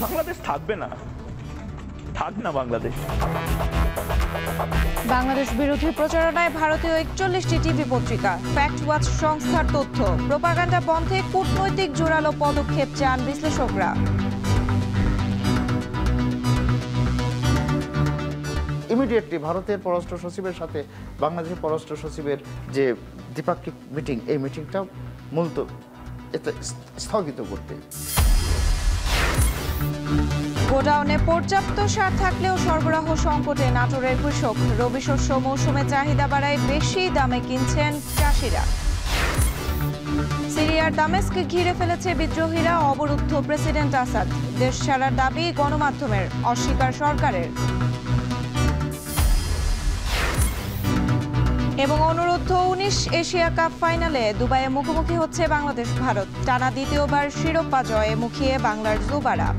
বাংলাদেশ থাকবে না, থাক না বাংলাদেশ। বাংলাদেশ বিরোধী প্রচারণায় ভারতীয় 41টি টিভি পত্রিকা। ফ্যাক্ট ওয়াচ সংস্থার তথ্য, প্রোপাগান্ডা বন্ধে কূটনৈতিক জোরালো পদক্ষেপ চান বিশ্লেষকরা। ইমিডিয়েটলি ভারতের পররাষ্ট্র সচিবের সাথে বাংলাদেশের পররাষ্ট্র সচিবের যে দ্বিপাক্ষিক মিটিং, এই মিটিংটা মূলত স্থগিত করতে। গোডাউনে পর্যাপ্ত সার থাকলেও সরবরাহ সংকটে নাটোরের কৃষক। রবি শস্য মৌসুমে চাহিদা বাড়ায় বেশি দামে কিনছেন চাষিরা। সিরিয়ার দামেস্ক ঘিরে ফেলেছে বিদ্রোহীরা, অবরুদ্ধ প্রেসিডেন্ট আসাদ। দেশ ছাড়ার দাবি গণমাধ্যমের, অস্বীকার সরকারের। এবং অনূর্ধ্ব 19 এশিয়া কাপ ফাইনালে দুবাইয়ে মুখোমুখি হচ্ছে বাংলাদেশ ভারত। টানা দ্বিতীয়বার শিরোপা জয়ে মুখিয়ে বাংলার যুবারা।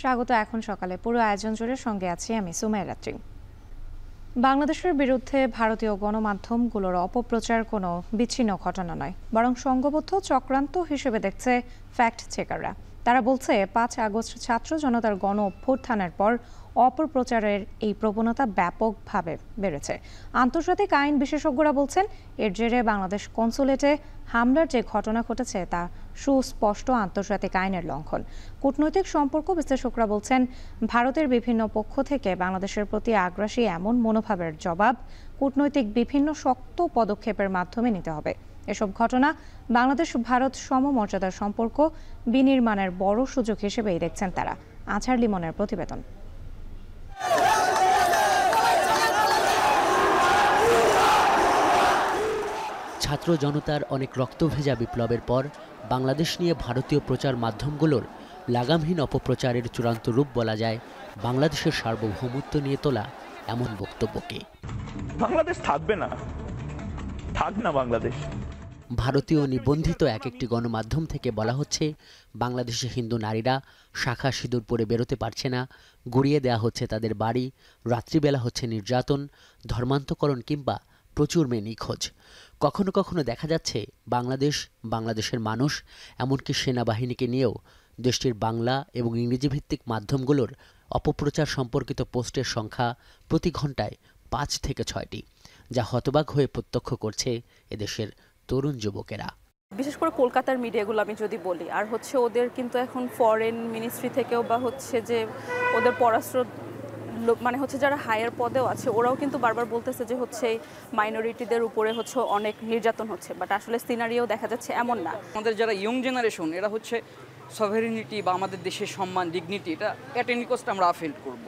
স্বাগত এখন সকালে পুরো আয়োজন জুড়ে, সঙ্গে আছি আমি সুমাইয়া রাত্রি। বাংলাদেশের বিরুদ্ধে ভারতীয় গণমাধ্যমগুলোর অপপ্রচার কোনো বিচ্ছিন্ন ঘটনা নয়, বরং সংঘবদ্ধ চক্রান্ত হিসেবে দেখছে ফ্যাক্ট চেকাররা। তারা বলছে 5 আগস্ট ছাত্র জনতার গণ অভ্যুত্থানের পর অপপ্রচারের এই প্রবণতা ব্যাপকভাবে বেড়েছে। আন্তর্জাতিক আইন বিশেষজ্ঞরা বলছেন এর জেরে বাংলাদেশ কনসুলেটে হামলার যে ঘটনা ঘটেছে তা সুস্পষ্ট আন্তর্জাতিক আইনের লঙ্ঘন। কূটনৈতিক সম্পর্ক বিশ্লেষকরা বলছেন ভারতের বিভিন্ন পক্ষ থেকে বাংলাদেশের প্রতি আগ্রাসী এমন মনোভাবের জবাব কূটনৈতিক বিভিন্ন শক্ত পদক্ষেপের মাধ্যমে নিতে হবে। এসব ঘটনা বাংলাদেশ ভারত সমমর্যাদার সম্পর্ক বিনির্মাণের বড় সুযোগ হিসেবেই দেখছেন তারা। আছার লিমনের প্রতিবেদন। ছাত্র জনতার অনেক রক্তভেজা বিপ্লবের পর বাংলাদেশ নিয়ে ভারতীয় প্রচার মাধ্যমগুলোর লাগামহীন অপপ্রচারের চূড়ান্ত রূপ বলা যায় বাংলাদেশের সার্বভৌমত্ব নিয়ে তোলা এমন বক্তব্যকে। বাংলাদেশ থাকবে না, থাক না বাংলাদেশ। ভারতীয় নিবন্ধিত এক একটি গণমাধ্যম থেকে বলা হচ্ছে বাংলাদেশে হিন্দু নারীরা শাখা সিঁদুর পরে বেরোতে পারছে না, গুড়িয়ে দেয়া হচ্ছে তাদের বাড়ি, রাত্রিবেলা হচ্ছে নির্যাতন, ধর্মান্তকরণ কিংবা প্রচুর মেয়ে নিখোঁজ। কখনো কখনো দেখা যাচ্ছে বাংলাদেশের মানুষ, এমনকি সেনাবাহিনীকে নিয়েও দেশটির বাংলা এবং ইংরেজি ভিত্তিক মাধ্যমগুলোর অপপ্রচার সম্পর্কিত পোস্টের সংখ্যা প্রতি ঘন্টায় 5 থেকে 6টি, যা হতবাক হয়ে প্রত্যক্ষ করছে এদেশের তরুণ যুবকেরা। বিশেষ করে কলকাতার মিডিয়াগুলো আমি যদি বলি, আর হচ্ছে ওদের কিন্তু এখন ফরেন মিনিস্ট্রি থেকেও বা হচ্ছে যে ওদের পররাষ্ট্র মানে হচ্ছে যারা হায়ার পদেও আছে ওরাও কিন্তু বারবার বলতেছে যে হচ্ছে মাইনরিটিদের উপরে হচ্ছে অনেক নির্যাতন হচ্ছে, বাট আসলে সিনারিও দেখা যাচ্ছে এমন না। আমাদের যারা ইয়ং জেনারেশন এরা হচ্ছে সভারেনিটি বা আমাদের দেশের সম্মান, ডিগনিটি, এটা অ্যাট এনি কস্ট আমরা আফেল্ড করব।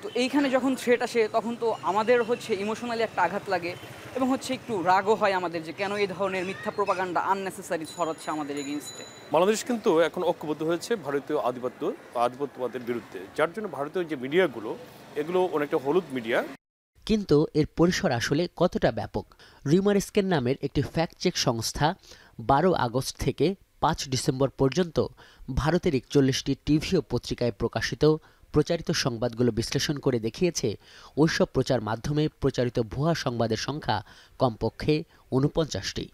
তো এইখানে যখন থ্রেট আসে তখন তো আমাদের হচ্ছে ইমোশনালি একটা আঘাত লাগে এবং হচ্ছে একটু রাগও হয় আমাদের যে কেন এই ধরনের মিথ্যা প্রোপাগান্ডা আননেসেসারি ছড়াচ্ছে আমাদের এগেইনস্টে। বাংলাদেশ কিন্তু এখন ঐক্যবদ্ধ হয়েছে ভারতীয় আধিপত্যবাদের বিরুদ্ধে, যার জন্য ভারতীয় যে মিডিয়াগুলো এগুলো অনেকটা হলুদ মিডিয়া। কিন্তু এর পরিসর আসলে কতটা ব্যাপক? রিউমারস্কের নামের একটি ফ্যাক্ট চেক সংস্থা 12 আগস্ট থেকে 5 ডিসেম্বর পর্যন্ত ভারতের 41টি টিভি ও পত্রিকায় প্রচারিত সংবাদগুলো বিশ্লেষণ করে দেখিয়েছে ওইসব প্রচার মাধ্যমে প্রচারিত ভুয়া সংবাদের সংখ্যা কমপক্ষে 49টি।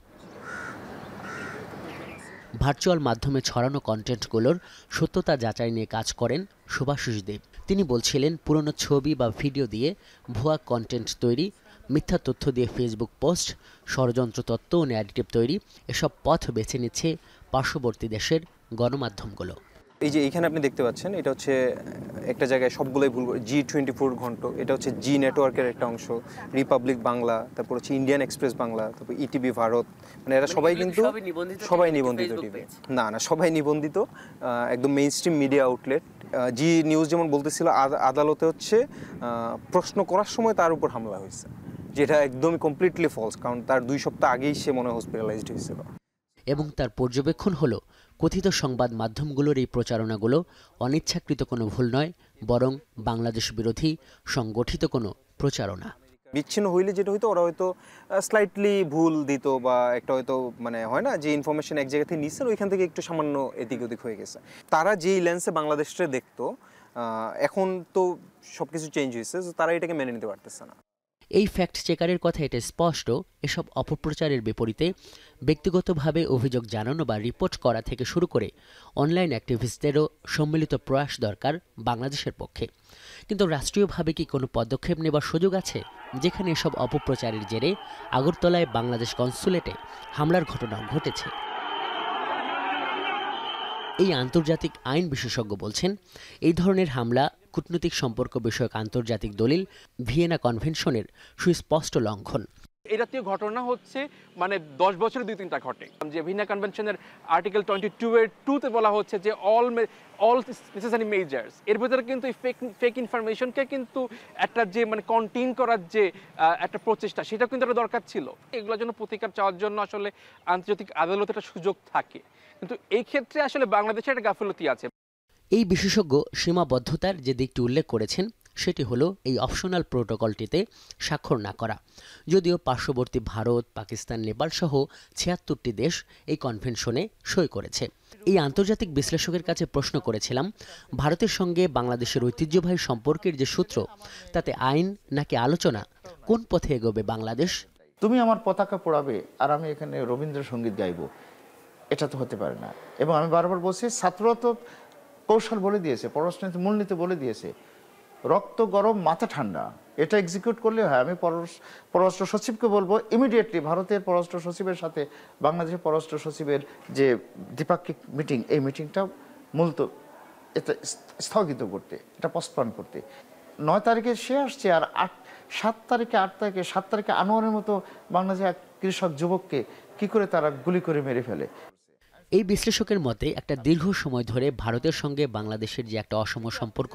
ভার্চুয়াল মাধ্যমে ছড়ানো কন্টেন্টগুলোর সত্যতা যাচাই নিয়ে কাজ করেন শুভাশিস দেব। তিনি বলছিলেন পুরনো ছবি বা ভিডিও দিয়ে ভুয়া কন্টেন্ট তৈরি, মিথ্যা তথ্য দিয়ে ফেসবুক পোস্ট, ষড়যন্ত্র তত্ত্ব ও ন্যারেটিভ তৈরি, এসব পথ বেছে নিচ্ছে পার্শ্ববর্তী দেশের গণমাধ্যমগুলো। এই যে এইখানে আপনি দেখতে পাচ্ছেন, এটা হচ্ছে একটা জায়গায় সবগুলোই ভুল, G24 ঘন্টা, এটা হচ্ছে জি নেটওয়ার্কের একটা অংশ, রিপাবলিক বাংলা, তারপর হচ্ছে ইন্ডিয়ান এক্সপ্রেস বাংলা, তারপর ইটিভি ভারত, মানে এরা সবাই কিন্তু সবাই নিবন্ধিত টিভি না, সবাই নিবন্ধিত একদম মেইন স্ট্রিম মিডিয়া আউটলেট। জি নিউজ যেমন বলতেছিল আদালতে হচ্ছে প্রশ্ন করার সময় তার উপর হামলা হয়েছে, যেটা একদমই কমপ্লিটলি ফলস, কারণ তার 2 সপ্তাহ আগেই সে মনে হসপিটালাইজড হয়েছিল। এবং তার পর্যবেক্ষণ হলো কথিত সংবাদ মাধ্যমগুলোর এই প্রচারণাগুলো অনিচ্ছাকৃত কোনো ভুল নয়, বরং বাংলাদেশ বিরোধী সংগঠিত কোনো প্রচারণা। বিচ্ছিন্ন হইলে যেটা হয়তো ওরা হয়তো স্লাইটলি ভুল দিত বা একটা হয়তো মানে হয় না যে ইনফরমেশন এক জায়গা থেকে নিচ্ছেন ওইখান থেকে একটু সামান্য এদিক ওদিক হয়ে গেছে। তারা যেই লেন্সে বাংলাদেশটা দেখতো এখন তো সব কিছু চেঞ্জ হয়েছে, তারা এটাকে মেনে নিতে পারতেছে না। এই ফ্যাক্ট চেকারের কথা এটা স্পষ্ট, এসব অপপ্রচারের বিপরীতে ব্যক্তিগতভাবে অভিযোগ জানানো বা রিপোর্ট করা থেকে শুরু করে অনলাইন অ্যাক্টিভিস্টদেরও সম্মিলিত প্রয়াস দরকার বাংলাদেশের পক্ষে। কিন্তু রাষ্ট্রীয়ভাবে কি কোনো পদক্ষেপ নেবার সুযোগ আছে, যেখানে এসব অপপ্রচারের জেরে আগরতলায় বাংলাদেশ কনসুলেটে হামলার ঘটনা ঘটেছে? এই আন্তর্জাতিক আইন বিশেষজ্ঞ বলছেন, এই ধরনের হামলা কূটনৈতিক সম্পর্ক বিষয়ক আন্তর্জাতিক দলিল ভিয়েনা কনভেনশনের সুস্পষ্ট লঙ্ঘন। এই জাতীয় ঘটনা হচ্ছে মানে 10 বছরে 2-3টা ঘটে। যে ভিয়েনা কনভেনশনের আর্টিকেল 22(2)তে বলা হচ্ছে যে অল নেসেসারি মেজার্স, এর ভিতরে কিন্তু ফেক ইনফরমেশনকে কিন্তু একটা যে মানে কন্টেইন করার যে একটা প্রচেষ্টা, সেটা কিন্তু একটা দরকার ছিল। এগুলোর জন্য প্রতিকার চাওয়ার জন্য আসলে আন্তর্জাতিক আদালতে একটা সুযোগ থাকে, কিন্তু এই ক্ষেত্রে আসলে বাংলাদেশের একটা গাফিলতি আছে। এই বিশেষজ্ঞ সীমাবদ্ধতার যে দিকটি উল্লেখ করেছেন সেটি হলো এই অপশনাল প্রোটোকলটিতে স্বাক্ষর না করা। যদিও পার্শ্ববর্তী ভারত, পাকিস্তান, নেপাল সহ ৭৬টি দেশ এই কনভেনশনে সই করেছে। এই আন্তর্জাতিক বিশ্লেষকের কাছে প্রশ্ন করেছিলাম, ভারতের সঙ্গে বাংলাদেশের ঐতিহ্যবাহী সম্পর্কের যে সূত্র, তাতে আইন নাকি আলোচনা, কোন পথে এগোবে বাংলাদেশ? তুমি আমার পতাকা পোড়াবে আর আমি এখানে রবীন্দ্রসঙ্গীত গাইবো, এটা তো হতে পারে না। এবং আমি বারবার বলছি, ছাত্ররা তো কৌশল বলে দিয়েছে, পররাষ্ট্রনীতি মূলনীতি বলে দিয়েছে, রক্ত গরম মাথা ঠান্ডা, এটা এক্সিকিউট করলে হয়। আমি পররাষ্ট্র সচিবকে বলবো ইমিডিয়েটলি ভারতের পররাষ্ট্র সচিবের সাথে বাংলাদেশের পররাষ্ট্র সচিবের যে দ্বিপাক্ষিক মিটিং, এই মিটিংটা মূলত এটা স্থগিত করতে, এটা পোস্টপন করতে। 9 তারিখে সে আসছে, আর 7 তারিখে আনোয়ারের মতো বাংলাদেশের এক কৃষক যুবককে কি করে তারা গুলি করে মেরে ফেলে। এই বিশ্লেষকের মতে একটা দীর্ঘ সময় ধরে ভারতের সঙ্গে বাংলাদেশের যে একটা অসম সম্পর্ক,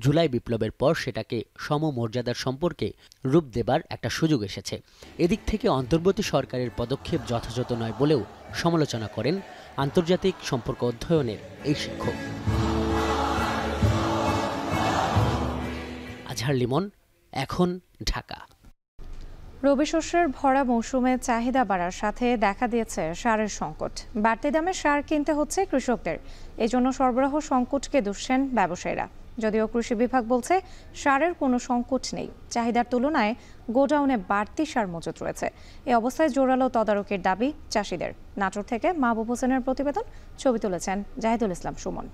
জুলাই বিপ্লবের পর সেটাকে সমমর্যাদার সম্পর্কে রূপ দেবার একটা সুযোগ এসেছে। এদিক থেকে অন্তর্বর্তী সরকারের পদক্ষেপ যথাযথ নয় বলেও সমালোচনা করেন আন্তর্জাতিক সম্পর্ক অধ্যয়নের এই শিক্ষক। আজহার লিমন, এখন, ঢাকা। রবি শস্যের ভরা মৌসুমে চাহিদা বাড়ার সাথে দেখা দিয়েছে সারের সংকট। বাড়তি দামে সার কিনতে হচ্ছে কৃষকদের, এজন্য সরবরাহ সংকটকে দুষছেন ব্যবসায়ীরা। যদিও কৃষি বিভাগ বলছে সারের কোনো সংকট নেই, চাহিদার তুলনায় গোডাউনে বাড়তি সার মজুত রয়েছে। এই অবস্থায় জোরালো তদারকির দাবি চাষিদের। নাটোর থেকে মাহবুব হোসেনের প্রতিবেদন, ছবি তুলেছেন জাহিদুল ইসলাম সুমন।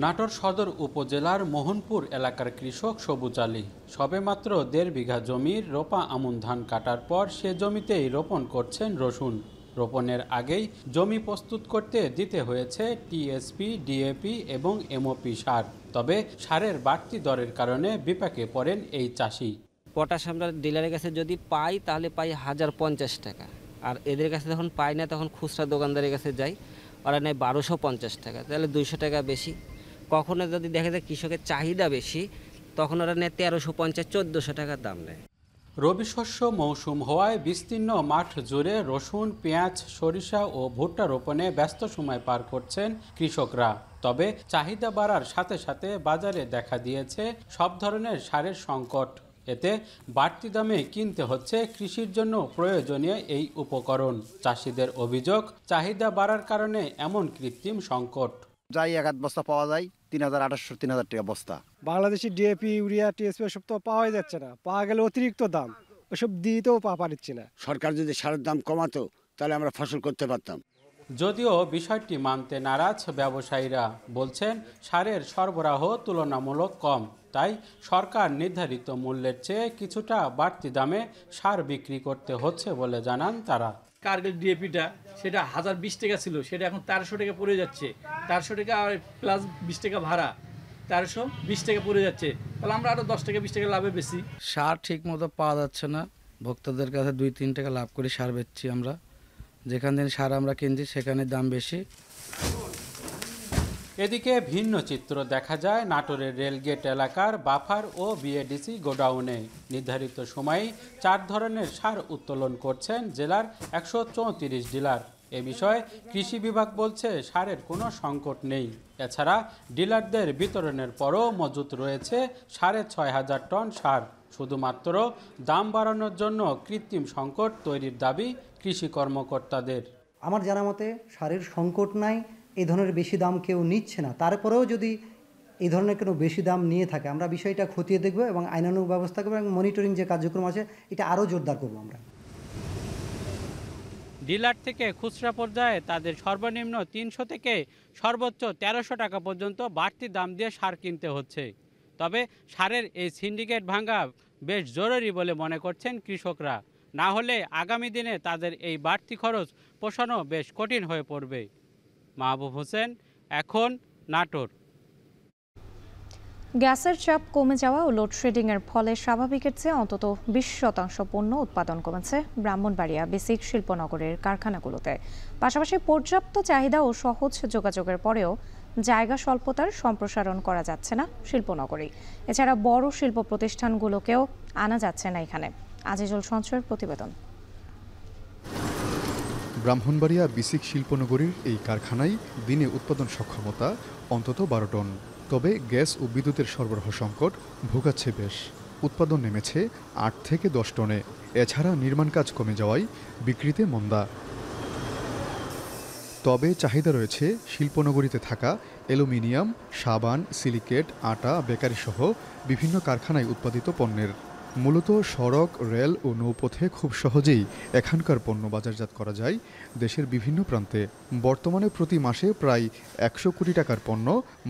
নাটোর সদর উপজেলার মোহনপুর এলাকার কৃষক সবুজ আলী সবেমাত্র 1.5 বিঘা জমির রোপা আমন ধান কাটার পর সে জমিতেই রোপণ করছেন রসুন। রোপণের আগেই জমি প্রস্তুত করতে দিতে হয়েছে টিএসপি, ডিএপি এবং এমওপি সার। তবে সারের বাড়তি দরের কারণে বিপাকে পড়েন এই চাষি। পটাশ আমরা ডিলারের কাছে যদি পাই তাহলে পাই 1050 টাকা, আর এদের কাছে যখন পাই না তখন খুচরা দোকানদারের কাছে যাই, ওরা নেয় 1250 টাকা, তাহলে 200 টাকা বেশি। কখনো যদি দেখা যায় কৃষকের চাহিদা বেশি, তখন ওরা নেয় 1350-1400 টাকার দাম নেয়। রবি শস্য মৌসুম হওয়ায় বিস্তীর্ণ মাঠ জুড়ে রসুন, পেঁয়াজ, সরিষা ও ভুট্টা রোপণে ব্যস্ত সময় পার করছেন কৃষকরা। তবে চাহিদা বাড়ার সাথে সাথে বাজারে দেখা দিয়েছে সব ধরনের সারের সংকট। এতে বাড়তি দামে কিনতে হচ্ছে কৃষির জন্য প্রয়োজনীয় এই উপকরণ। চাষিদের অভিযোগ, চাহিদা বাড়ার কারণে এমন কৃত্রিম সংকট। যাই 1 বস্তা পাওয়া যায় 3800-3000 টাকা বস্তা। বাংলাদেশি ডিএপি, ইউরিয়া, টিএসপি সব তো পাওয়াই যাচ্ছে না, পাওয়া গেলে অতিরিক্ত দাম, ওসব দিতেও পারছি না। সরকার যদি সারের দাম কমাতো তাহলে আমরা ফসল করতে পারতাম। যদিও বিষয়টি মানতে নারাজ ব্যবসায়ীরা, বলছেন সারের সরবরাহ তুলনামূলক কম, তাই সরকার নির্ধারিত মূল্যের চেয়ে কিছুটা বাড়তি দামে সার বিক্রি করতে হচ্ছে বলে জানান তারা। কার্গিল ডিএপিটা সেটা 1020 টাকা ছিল, সেটা এখন 1300 টাকা পড়ে যাচ্ছে। 1300 টাকা প্লাস 20 টাকা ভাড়া, 1320 টাকা পড়ে যাচ্ছে। তাহলে আমরা আরও 10 টাকা 20 টাকা লাভে বেশি। সার ঠিক মতো পাওয়া যাচ্ছে না, ভোক্তাদের কাছে 2-3 টাকা লাভ করে সার বেচছি আমরা। যেখান থেকে সার আমরা কিনছি সেখানে দাম বেশি। এদিকে ভিন্ন চিত্র দেখা যায় নাটোরের রেলগেট এলাকার বাফার ও বিএডিসি গোডাউনে। নির্ধারিত সময়ে 4 ধরনের সার উত্তোলন করছেন জেলার 134 ডিলার। এ বিষয়ে কৃষি বিভাগ বলছে সারের কোনো সংকট নেই। এছাড়া ডিলারদের বিতরণের পরও মজুত রয়েছে ৬,৫০০ টন সার। শুধুমাত্র দাম বাড়ানোর জন্য কৃত্রিম সংকট তৈরির দাবি কৃষি কর্মকর্তাদের। আমার জানা মতে সারের সংকট নাই, এই ধরনের বেশি দাম কেউ নিচ্ছে না। তারপরেও যদি এই ধরনের কোনো বেশি দাম নিয়ে থাকে আমরা বিষয়টা খতিয়ে দেখব এবং আইনানুগ ব্যবস্থা করব এবং মনিটরিং যে কার্যক্রম আছে এটা আরও জোরদার করব আমরা। ডিলার থেকে খুচরা পর্যায়ে তাদের সর্বনিম্ন ৩০০ থেকে সর্বোচ্চ ১৩০০ টাকা পর্যন্ত বাড়তি দাম দিয়ে সার কিনতে হচ্ছে। তবে সারের এই সিন্ডিকেট ভাঙা বেশ জরুরি বলে মনে করছেন কৃষকরা। না হলে আগামী দিনে তাদের এই বাড়তি খরচ পোষানো বেশ কঠিন হয়ে পড়বে। মাহবুব হোসেন, এখন, নাটোর। গ্যাসের চাপ কমে যাওয়া ও লোডশেডিংয়ের ফলে স্বাভাবিকের চেয়ে অন্তত ২০% পণ্য উৎপাদন কমেছে ব্রাহ্মণবাড়িয়া বেসিক শিল্পনগরের কারখানাগুলোতে। পাশাপাশি পর্যাপ্ত চাহিদা ও সহজ যোগাযোগের পরেও জায়গা স্বল্পতার সম্প্রসারণ করা যাচ্ছে না শিল্পনগরে। এছাড়া বড় শিল্প প্রতিষ্ঠানগুলোকেও আনা যাচ্ছে না এখানে। আজিজুল সঞ্চয়ের প্রতিবেদন। ব্রাহ্মণবাড়িয়া বেসিক শিল্পনগরীর এই কারখানায় দিনে উৎপাদন সক্ষমতা অন্তত ১২ টন। তবে গ্যাস ও বিদ্যুতের সরবরাহ সংকট ভোগাচ্ছে বেশ। উৎপাদন নেমেছে ৮ থেকে ১০ টনে। এছাড়া নির্মাণ কাজ কমে যাওয়ায় বিক্রিতে মন্দা। তবে চাহিদা রয়েছে শিল্পনগরীতে থাকা অ্যালুমিনিয়াম, সাবান, সিলিকেট, আটা, বেকারি সহ বিভিন্ন কারখানায় উৎপাদিত পণ্যের। মূলত সড়ক, রেল ও নৌপথে খুব সহজেই এখানকার পণ্য বাজারজাত করা যায় দেশের বিভিন্ন প্রান্তে। বর্তমানে প্রতি মাসে প্রায় ১০০ কোটি টাকার পণ্য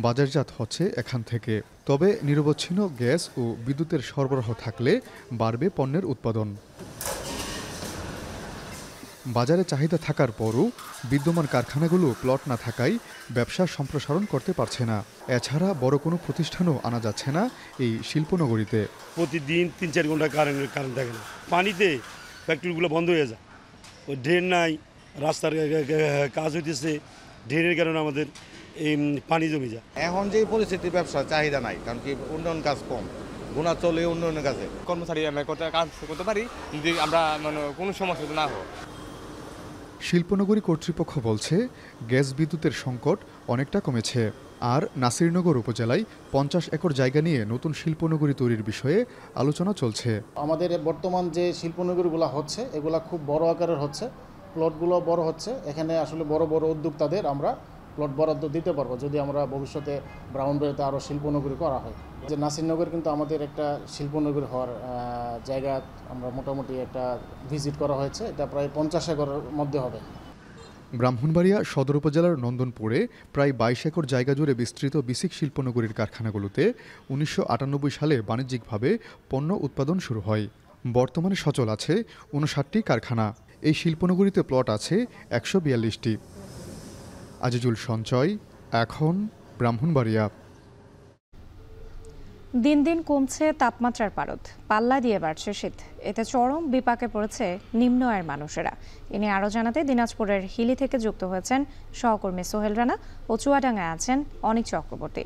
বাজারজাত হচ্ছে এখান থেকে। তবে নিরবচ্ছিন্ন গ্যাস ও বিদ্যুতের সরবরাহ থাকলে বাড়বে পণ্যের উৎপাদন। বাজারে চাহিদা থাকার পরও বিদ্যমান কারখানাগুলো প্লট না থাকায় ব্যবসা সম্প্রসারণ করতে পারছে না। এছাড়া বড় কোনো প্রতিষ্ঠানও আনা যাচ্ছে না এই শিল্পনগরীতে। প্রতিদিন ৩-৪ ঘন্টা কারেন্ট থাকে না। পানিতে ফ্যাক্টরিগুলো বন্ধ হয়ে যায়। ওই ড্রেন নাই, রাস্তার কাজ হইতেছে, ড্রেনের কারণে আমাদের এই পানি জমে যায়। এখন যে পরিস্থিতির ব্যবসা চাহিদা নাই, কারণ কি উন্নয়ন কাজ কম, গুণা চলে উন্নয়নের কাজে। কর্মচারী আমরা কাজ করতে পারি যদি আমরা কোনো সমস্যা না হয়। শিল্পনগরী কর্তৃপক্ষ বলছে গ্যাস বিদ্যুতের সংকট অনেকটা কমেছে। আর নাসিরনগর উপজেলায় ৫০ একর জায়গা নিয়ে নতুন শিল্পনগরী তৈরির বিষয়ে আলোচনা চলছে। আমাদের বর্তমান যে শিল্পনগরীগুলো হচ্ছে এগুলা খুব বড় আকারের হচ্ছে, প্লটগুলো বড় হচ্ছে। এখানে আসলে বড় বড় উদ্যোক্তাদের আমরা প্লট বরাদ্দ দিতে পারবো যদি আমরা ভবিষ্যতে ব্রাহ্মণবাড়িয়াতে আরও শিল্পনগরী করা হয়। যে নাসিরনগর কিন্তু আমাদের একটা শিল্পনগরী হওয়ার জায়গা আমরা মোটামুটি একটা ভিজিট করা হয়েছে, এটা প্রায় ৫০ একরের মধ্যে হবে। ব্রাহ্মণবাড়িয়া সদর উপজেলার নন্দনপুরে প্রায় ২২ একর জায়গা জুড়ে বিস্তৃত বেসিক শিল্পনগরীর কারখানাগুলোতে ১৯৯৮ সালে বাণিজ্যিকভাবে পণ্য উৎপাদন শুরু হয়। বর্তমানে সচল আছে ৫৯টি কারখানা। এই শিল্পনগরীতে প্লট আছে ১৪২টি। আজিজুল সঞ্চয়, এখন, ব্রাহ্মণবাড়িয়া। দিন দিন কমছে তাপমাত্রার পারদ, পাল্লা দিয়ে বাড়ছে শীত। এতে চরম বিপাকে পড়েছে নিম্ন আয়ের মানুষেরা। এ নিয়ে আরও জানাতে দিনাজপুরের হিলি থেকে যুক্ত হয়েছেন সহকর্মী সোহেল রানা ও চুয়াডাঙ্গায় আছেন অনিক চক্রবর্তী।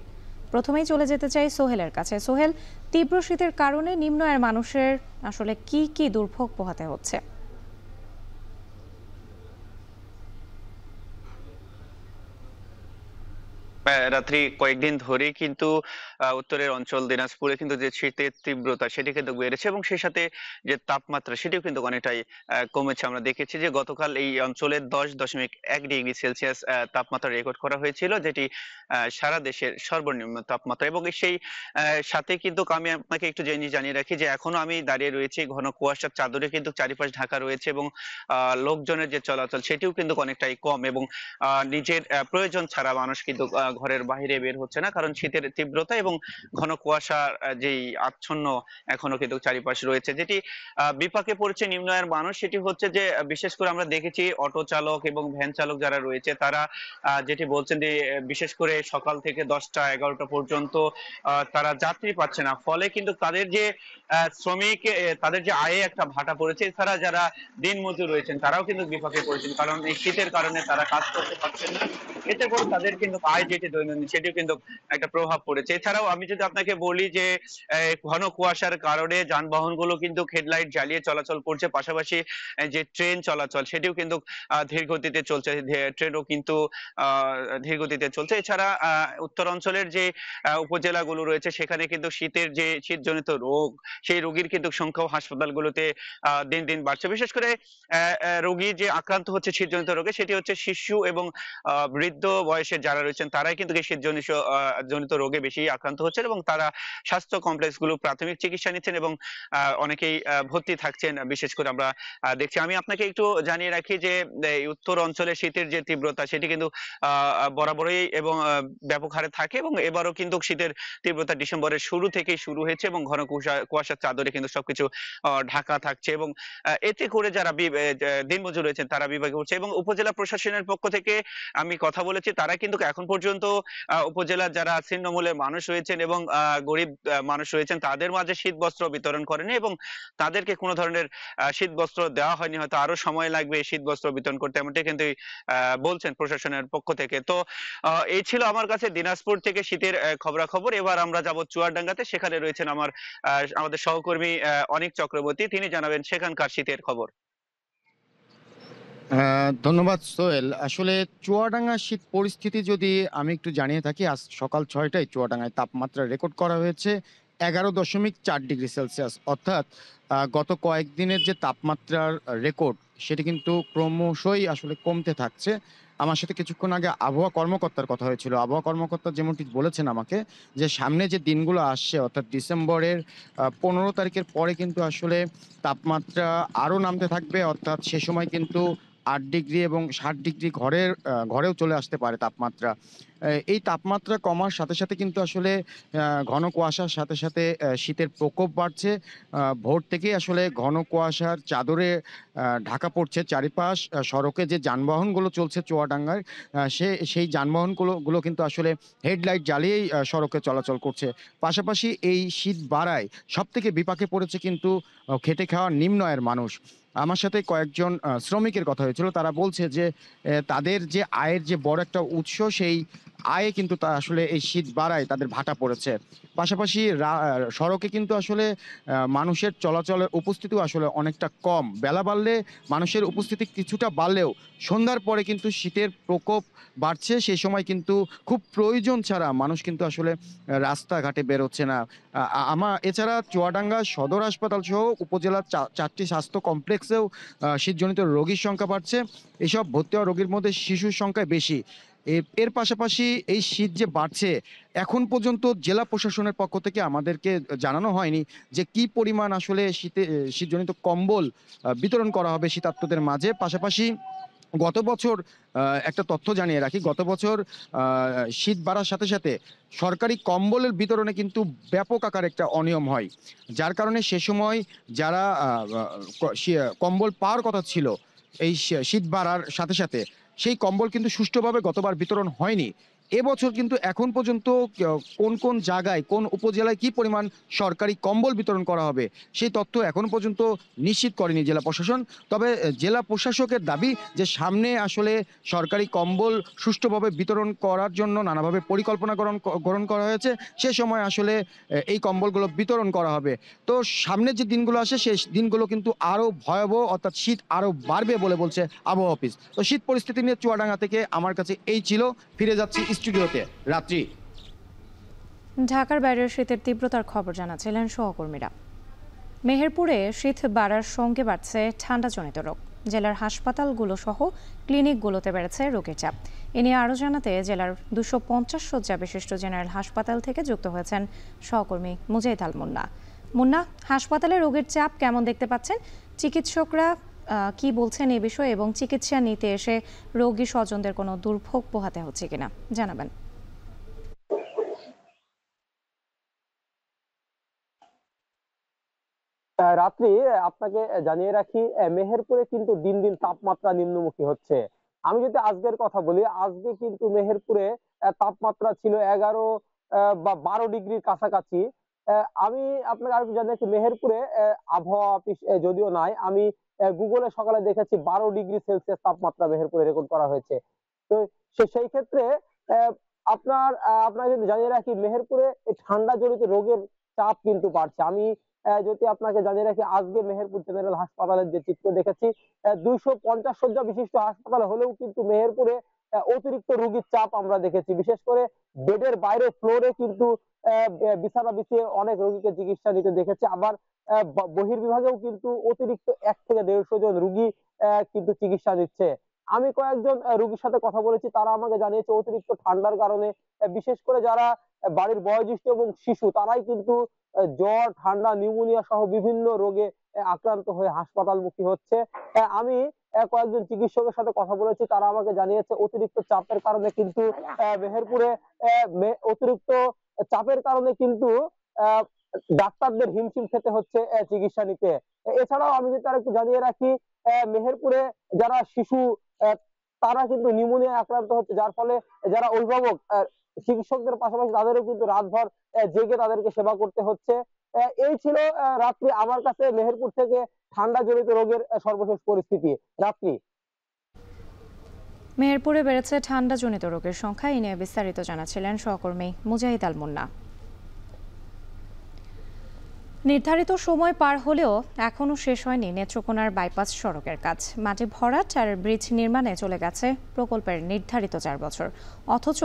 প্রথমেই চলে যেতে চাই সোহেলের কাছে। সোহেল, তীব্র শীতের কারণে নিম্ন আয়ের মানুষের আসলে কি কি দুর্ভোগ পোহাতে হচ্ছে? রাত্রি কয়েকদিন ধরে কিন্তু উত্তরের অঞ্চল দিনাজপুরে কিন্তু যে শীতের তীব্রতা সেটি কিন্তু বেড়েছে এবং সেই সাথে যে তাপমাত্রা সেটিও কিন্তু অনেকটাই কমেছে। আমরা দেখেছি যে গতকাল এই অঞ্চলের 10.1 ডিগ্রি সেলসিয়াস তাপমাত্রা রেকর্ড করা হয়েছিল, যেটি সারা দেশের সর্বনিম্ন তাপমাত্রা। এবং সেই সাথে কিন্তু আমি আপনাকে একটু জানিয়ে রাখি যে এখনো আমি দাঁড়িয়ে রয়েছি ঘন কুয়াশার চাদরে কিন্তু চারিপাশ ঢাকা রয়েছে এবং লোকজনের যে চলাচল সেটিও কিন্তু অনেকটাই কম এবং নিজের প্রয়োজন ছাড়া মানুষ কিন্তু ঘরের বাইরে বের হচ্ছে না, কারণ শীতের তীব্রতা এবং ঘন কুয়াশার যেই আচ্ছন্ন এখনো কিন্তু চারিপাশে রয়েছে। যেটি বিপাকে পড়ছে নিম্ন আয়ের মানুষ সেটি হচ্ছে যে বিশেষ করে আমরা দেখেছি অটো চালক এবং ভ্যান চালক যারা রয়েছে তারা যেটি বলছেন যে বিশেষ করে সকাল থেকে 10টা-11টা পর্যন্ত তারা যাত্রী পাচ্ছে না, ফলে কিন্তু তাদের যে শ্রমিক তাদের যে আয়ে একটা ভাটা পড়েছে। এছাড়া যারা দিনমজুর রয়েছেন তারাও কিন্তু বিপাকে পড়েছেন, কারণ এই শীতের কারণে তারা কাজ করতে পারছেন না। এতে করে তাদের কিন্তু আয় যেটি যে দৈনন্দিন সেটিও কিন্তু একটা প্রভাব পড়েছে। এছাড়াও আমি যদি আপনাকে বলি যে ঘন কুয়াশার কারণে যানবাহনগুলো কিন্তু হেডলাইট জ্বালিয়ে চলাচল করছে, পাশাপাশি যে ট্রেন চলাচল সেটিও কিন্তু ধীর গতিতে চলছে, ট্রেনও কিন্তু ধীর গতিতে চলছে। এছাড়া উত্তর অঞ্চলের যে উপজেলাগুলো রয়েছে সেখানে কিন্তু শীতের যে শীতজনিত রোগ, সেই রোগীর কিন্তু সংখ্যাও হাসপাতালগুলোতে দিন দিন বাড়ছে। বিশেষ করে রোগী যে আক্রান্ত হচ্ছে শীতজনিত রোগে সেটি হচ্ছে শিশু এবং বৃদ্ধ বয়সের যারা রয়েছেন তারাই কিন্তু এই শীতজনিত জনিত রোগে বেশি আক্রান্ত হচ্ছেন এবং তারা স্বাস্থ্য কমপ্লেক্সগুলো প্রাথমিক চিকিৎসা নিচ্ছেন এবং অনেকেই ভর্তি থাকছেন। বিশেষ করে আমরা দেখছি। আমি আপনাকে একটু জানিয়ে রাখি যে এই উত্তর অঞ্চলে শীতের যে তীব্রতা সেটি কিন্তু বরাবরই এবং ব্যাপক হারে থাকে এবং এবারও কিন্তু শীতের তীব্রতা ডিসেম্বরের শুরু থেকেই শুরু হয়েছে এবং ঘন কুয়াশার চাদরে কিন্তু সবকিছু ঢাকা থাকছে এবং এতে করে যারা দিনমজুর রয়েছেন তারা বিপাকে পড়ছে এবং উপজেলা প্রশাসনের পক্ষ থেকে আমি কথা বলেছি, তারা কিন্তু এখন পর্যন্ত উপজেলার যারা ছিন্নমূলের মানুষ রয়েছেন এবং গরিব মানুষ রয়েছেন তাদের মাঝে শীত বস্ত্র বিতরণ করেনি এবং তাদেরকে কোনো ধরনের শীত বস্ত্র দেওয়া হয়নি, হয়তো আরো সময় লাগবে শীত বস্ত্র বিতরণ করতে, এমনটাই কিন্তু বলছেন প্রশাসনের পক্ষ থেকে। তো এই ছিল আমার কাছে দিনাজপুর থেকে শীতের খবরাখবর। এবার আমরা যাব চুয়াডাঙ্গাতে, সেখানে রয়েছেন আমাদের সহকর্মী অনিক চক্রবর্তী, তিনি জানাবেন সেখানকার শীতের খবর। ধন্যবাদ সোহেল। আসলে চুয়াডাঙ্গার শীত পরিস্থিতি যদি আমি একটু জানিয়ে থাকি, আজ সকাল 6টায় চুয়াডাঙ্গায় তাপমাত্রা রেকর্ড করা হয়েছে 11.4 ডিগ্রি সেলসিয়াস। অর্থাৎ গত কয়েকদিনের যে তাপমাত্রার রেকর্ড সেটি কিন্তু ক্রমশই আসলে কমতে থাকছে। আমার সাথে কিছুক্ষণ আগে আবহাওয়া কর্মকর্তার কথা হয়েছিল। আবহাওয়া কর্মকর্তা যেমনটি বলেছেন আমাকে যে সামনে যে দিনগুলো আসছে অর্থাৎ ডিসেম্বরের 15 তারিখের পরে কিন্তু আসলে তাপমাত্রা আরও নামতে থাকবে। অর্থাৎ সে সময় কিন্তু 8 ডিগ্রি এবং 60 ডিগ্রি ঘরেও চলে আসতে পারে তাপমাত্রা। এই তাপমাত্রা কমার সাথে সাথে কিন্তু আসলে ঘন কুয়াশার সাথে সাথে শীতের প্রকোপ বাড়ছে। ভোর থেকেই আসলে ঘন কুয়াশার চাদরে ঢাকা পড়ছে চারিপাশ। সড়কে যে যানবাহনগুলো চলছে চুয়াডাঙ্গায় সেই যানবাহনগুলো কিন্তু আসলে হেডলাইট জ্বালিয়েই সড়কে চলাচল করছে। পাশাপাশি এই শীত বাড়ায় সবথেকে বিপাকে পড়েছে কিন্তু খেটে খাওয়া নিম্ন আয়ের মানুষ। আমার সাথে কয়েকজন শ্রমিকের কথা হয়েছিল, তারা বলছে যে তাদের যে আয়ের যে বড় একটা উৎস সেই আয়ে কিন্তু তা আসলে এই শীত বাড়ায় তাদের ভাটা পড়েছে। পাশাপাশি সড়কে কিন্তু আসলে মানুষের চলাচলের উপস্থিতিও আসলে অনেকটা কম। বেলা বাড়লে মানুষের উপস্থিতি কিছুটা বাড়লেও সন্ধ্যার পরে কিন্তু শীতের প্রকোপ বাড়ছে। সেই সময় কিন্তু খুব প্রয়োজন ছাড়া মানুষ কিন্তু আসলে রাস্তাঘাটে বেরোচ্ছে না। এছাড়া চুয়াডাঙ্গা সদর হাসপাতাল সহ উপজেলার 4টি স্বাস্থ্য কমপ্লেক্সেও শীতজনিত রোগীর সংখ্যা বাড়ছে। এসব ভর্তি হওয়া রোগীর মধ্যে শিশুর সংখ্যা বেশি। এর পাশাপাশি এই শীত যে বাড়ছে, এখন পর্যন্ত জেলা প্রশাসনের পক্ষ থেকে আমাদেরকে জানানো হয়নি যে কি পরিমাণ আসলে শীতজনিত কম্বল বিতরণ করা হবে শীতার্তদের মাঝে। পাশাপাশি গত বছর একটা তথ্য জানিয়ে রাখি, গত বছর শীত বাড়ার সাথে সাথে সরকারি কম্বলের বিতরণে কিন্তু ব্যাপক আকার একটা অনিয়ম হয়, যার কারণে সে সময় যারা কম্বল পাওয়ার কথা ছিল এই শীত বাড়ার সাথে সাথে সেই কম্বল কিন্তু সুষ্ঠুভাবে গতবার বিতরণ হয়নি। এবছর কিন্তু এখন পর্যন্ত কোন কোন জায়গায় কোন উপজেলায় কি পরিমাণ সরকারি কম্বল বিতরণ করা হবে সেই তথ্য এখন পর্যন্ত নিশ্চিত করেনি জেলা প্রশাসন। তবে জেলা প্রশাসকের দাবি যে সামনে আসলে সরকারি কম্বল সুষ্ঠুভাবে বিতরণ করার জন্য নানাভাবে পরিকল্পনা গ্রহণ করা হয়েছে। সে সময় আসলে এই কম্বলগুলো বিতরণ করা হবে। তো সামনের যে দিনগুলো আসে সেই দিনগুলো কিন্তু আরও ভয়াবহ, অর্থাৎ শীত আরও বাড়বে বলে বলছে আবহাওয়া অফিস। তো শীত পরিস্থিতি নিয়ে চুয়াডাঙ্গা থেকে আমার কাছে এই ছিল। ফিরে যাচ্ছি স্টুডিওতে। রাত্রি। ঢাকার বাইরের শীতের তীব্রতার খবর জানাচ্ছিলেন সহকর্মীরা। মেহেরপুরে শীত বাড়ার সঙ্গে বাড়ছে ঠান্ডাজনিত রোগ। জেলার হাসপাতালগুলো সহ ক্লিনিকগুলোতে বেড়েছে রোগীর চাপ। এ নিয়ে আরও জানাতে জেলার 250 শয্যা বিশিষ্ট জেনারেল হাসপাতাল থেকে যুক্ত হয়েছেন সহকর্মী মুজাহিদ আল মুন্না। মুন্না, হাসপাতালে রোগীর চাপ কেমন দেখতে পাচ্ছেন? চিকিৎসকরা কি বলছেন এই বিষয়ে এবং চিকিৎসা নিতে এসে রোগী স্বজনদের কোনো দুর্ভোগ পোহাতে হচ্ছে কিনা জানাবেন। রাত্রি, আপনাকে জানিয়ে রাখি মেহেরপুরে কিন্তু দিন দিন তাপমাত্রা নিম্নমুখী হচ্ছে। আমি যদি আজকের কথা বলি, আজকে কিন্তু মেহেরপুরে তাপমাত্রা ছিল 11 বা 12 ডিগ্রির কাছাকাছি। আমি আপনাকে আরেকটু জানিয়েছি মেহেরপুরে আবহাওয়া অফিস যদিও নাই, আমি গুগলে সকালে দেখেছি 12 ডিগ্রি সেলসিয়াস তাপমাত্রা মেহেরপুরে রেকর্ড করা হয়েছে। তো সেই ক্ষেত্রে আপনাকে যদি জানিয়ে রাখি, মেহেরপুরে এই ঠান্ডা জনিত রোগের চাপ কিন্তু বাড়ছে। আমি যদি আপনাকে জানিয়ে রাখি, আজকে মেহেরপুর জেনারেল হাসপাতালের যে চিত্র দেখেছি, 250 শয্যা বিশিষ্ট হাসপাতাল হলেও কিন্তু মেহেরপুরে অতিরিক্ত রোগীর চাপ আমরা দেখেছি। বিশেষ করে বেডের বাইরে ফ্লোরে কিন্তু বিছানা বিছিয়ে অনেক রোগীকে চিকিৎসা নিতে দেখেছি। আবার বহির্বিভাগেও কিন্তু অতিরিক্ত 1 থেকে 150 জন রোগী কিন্তু চিকিৎসা নিচ্ছে। আমি কয়েকজন রোগীর সাথে কথা বলেছি, তারা আমাকে জানিয়েছে অতিরিক্ত ঠান্ডার কারণে বিশেষ করে যারা বাড়ির বয়োজ্যেষ্ঠ এবং শিশু, তারাই কিন্তু জ্বর, ঠান্ডা, নিউমোনিয়া সহ বিভিন্ন রোগে আক্রান্ত হয়ে হাসপাতালমুখী হচ্ছে। আমি কয়েকজন চিকিৎসকের সাথে কথা বলেছি, তারা আমাকে জানিয়েছে অতিরিক্ত চাপের কারণে কিন্তু মেহেরপুরে অতিরিক্ত চাপের কারণে কিন্তু ডাক্তারদের হিমশিম খেতে হচ্ছে চিকিৎসা নিতে। এছাড়াও আমি যদি আরেকটু জানিয়ে রাখি, মেহেরপুরে যারা শিশু তারা কিন্তু নিউমোনিয়া আক্রান্ত হচ্ছে, যার ফলে যারা অভিভাবক চিকিৎসকদের পাশাপাশি তাদেরও কিন্তু রাতভর জেগে তাদেরকে সেবা করতে হচ্ছে। এই ছিল রাত্রি আমার কাছে মেহেরপুর থেকে ঠান্ডা জনিত রোগের সর্বশেষ পরিস্থিতি। রাত্রি, মেহেরপুরে বেড়েছে ঠান্ডাজনিত রোগের সংখ্যা। এ নিয়ে বিস্তারিত জানাচ্ছিলেন সহকর্মী মুজাহিদ আল মুন্না। নির্ধারিত সময় পার হলেও এখনও শেষ হয়নি নেত্রকোনার বাইপাস সড়কের কাজ। মাটি ভরাট আর ব্রিজ নির্মাণে চলে গেছে প্রকল্পের নির্ধারিত 4 বছর, অথচ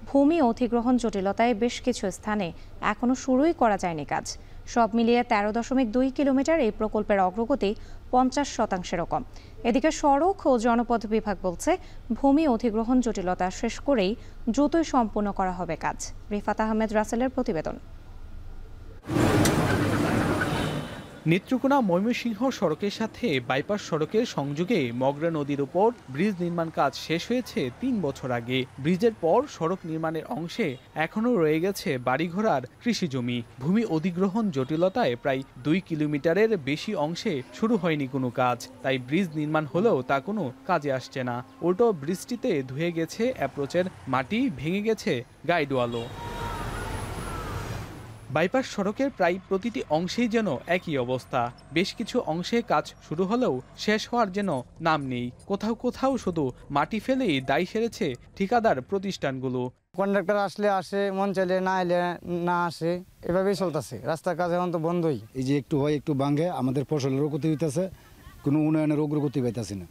ভূমি অধিগ্রহণ জটিলতায় বেশ কিছু স্থানে এখনও শুরুই করা যায়নি কাজ। সব মিলিয়ে 13.2 কিলোমিটার এই প্রকল্পের অগ্রগতি 50%-এরও কম। এদিকে সড়ক ও জনপথ বিভাগ বলছে ভূমি অধিগ্রহণ জটিলতা শেষ করেই দ্রুতই সম্পূর্ণ করা হবে কাজ। রিফাত আহমেদ রাসেলের প্রতিবেদন। নেত্রকোনা ময়মনসিংহ সড়কের সাথে বাইপাস সড়কের সংযোগে মগরা নদীর উপর ব্রিজ নির্মাণ কাজ শেষ হয়েছে 3 বছর আগে। ব্রিজের পর সড়ক নির্মাণের অংশে এখনও রয়ে গেছে বাড়িঘর, কৃষি জমি। ভূমি অধিগ্রহণ জটিলতায় প্রায় 2 কিলোমিটারের বেশি অংশে শুরু হয়নি কোনো কাজ, তাই ব্রিজ নির্মাণ হলেও তা কোনো কাজে আসছে না। উল্টো বৃষ্টিতে ধুয়ে গেছে অ্যাপ্রোচের মাটি, ভেঙে গেছে গাইডওয়ালও। বাইপাস সড়কের প্রায় প্রতিটি অংশেই যেন একই অবস্থা। বেশ কিছু অংশে কাজ শুরু হলেও শেষ হওয়ার যেন নাম নেই। কোথাও কোথাও শুধু মাটি ফেলেই দায় সেরেছে ঠিকাদার প্রতিষ্ঠানগুলো। কন্ট্রাক্টর আসলে আসে, মন চাইলে না এলে না আসে, এভাবেই চলতেছে। রাস্তার কাজ এখন তো বন্ধই। এই যে একটু হয় একটু ভাঙে, আমাদের ফসলেরও ক্ষতি হইতেছে, কোনো উন্নয়নের অগ্রগতি পাইতেছি না।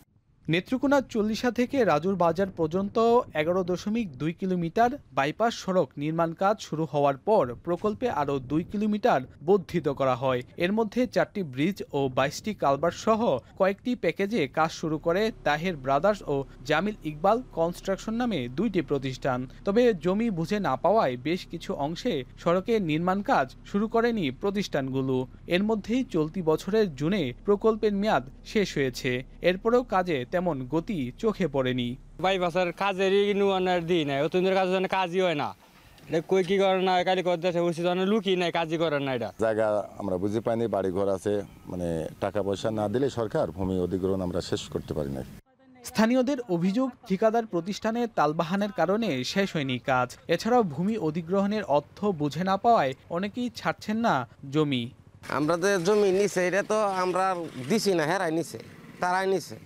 নেত্রকোনা চল্লিশা থেকে রাজুর বাজার পর্যন্ত 11.2 কিলোমিটার বাইপাস সড়ক নির্মাণ কাজ শুরু হওয়ার পর প্রকল্পে আরও 2 কিলোমিটার বর্ধিত করা হয়। এর মধ্যে 4টি ব্রিজ ও 22টি কালভার্ট সহ কয়েকটি প্যাকেজে কাজ শুরু করে তাহের ব্রাদার্স ও জামিল ইকবাল কনস্ট্রাকশন নামে 2টি প্রতিষ্ঠান। তবে জমি বুঝে না পাওয়ায় বেশ কিছু অংশে সড়কের নির্মাণ কাজ শুরু করেনি প্রতিষ্ঠানগুলো। এর মধ্যেই চলতি বছরের জুনে প্রকল্পের মেয়াদ শেষ হয়েছে, এরপরেও কাজে তেমন গতি চোখে পড়েনি। বাইপাসের কাজেরই নুয়ানার দিই নাই, অতদিনের কাজই হয় না। কই কি করে না, কালি করতে উচিত লুকি নাই, কাজই করেন না। এটা জায়গা আমরা বুঝে পাইনি, বাড়ি ঘর আছে, মানে টাকা পয়সা না দিলে সরকার ভূমি অধিগ্রহণ আমরা শেষ করতে পারি না। স্থানীয়দের অভিযোগ, ঠিকাদার প্রতিষ্ঠানের তালবাহানের কারণে শেষ হয়নি কাজ। এছাড়াও ভূমি অধিগ্রহণের অর্থ বুঝে না পাওয়ায় অনেকেই ছাড়ছেন না জমি। আমরা যে জমি নিছে এটা তো আমরা দিছি না, হেরাই নিছে, তারাই নিছে।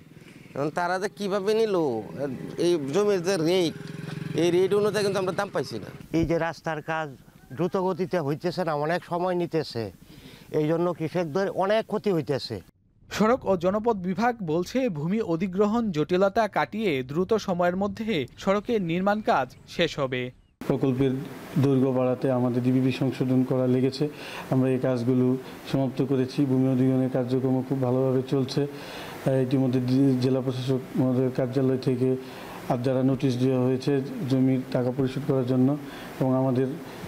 তারা যে কিভাবে নিল, এই জমির যে রেট, এই রেট অনুযায়ী কিন্তু আমরা দাম পাইছি না। এই যে রাস্তার কাজ দ্রুত গতিতে হইতেছে না, অনেক সময় নিতেছে, এই জন্য কৃষকদের অনেক ক্ষতি হইতেছে। সড়ক ও জনপথ বিভাগ বলছে ভূমি অধিগ্রহণ জটিলতা কাটিয়ে দ্রুত সময়ের মধ্যে সড়কের নির্মাণ কাজ শেষ হবে। প্রকল্পের দৈর্ঘ্য বাড়াতে আমাদের ডিবিবি সংশোধন করা লেগেছে, আমরা এই কাজগুলো সমাপ্ত করেছি। ভূমি অধিগ্রহণের কার্যক্রম খুব ভালোভাবে চলছে। ইতিমধ্যে জেলা প্রশাসক মহোদয়ের কার্যালয় থেকে যারা নোটিশ দেওয়া হয়েছে জমির টাকা পরিশোধ করার জন্য, এবং আমাদের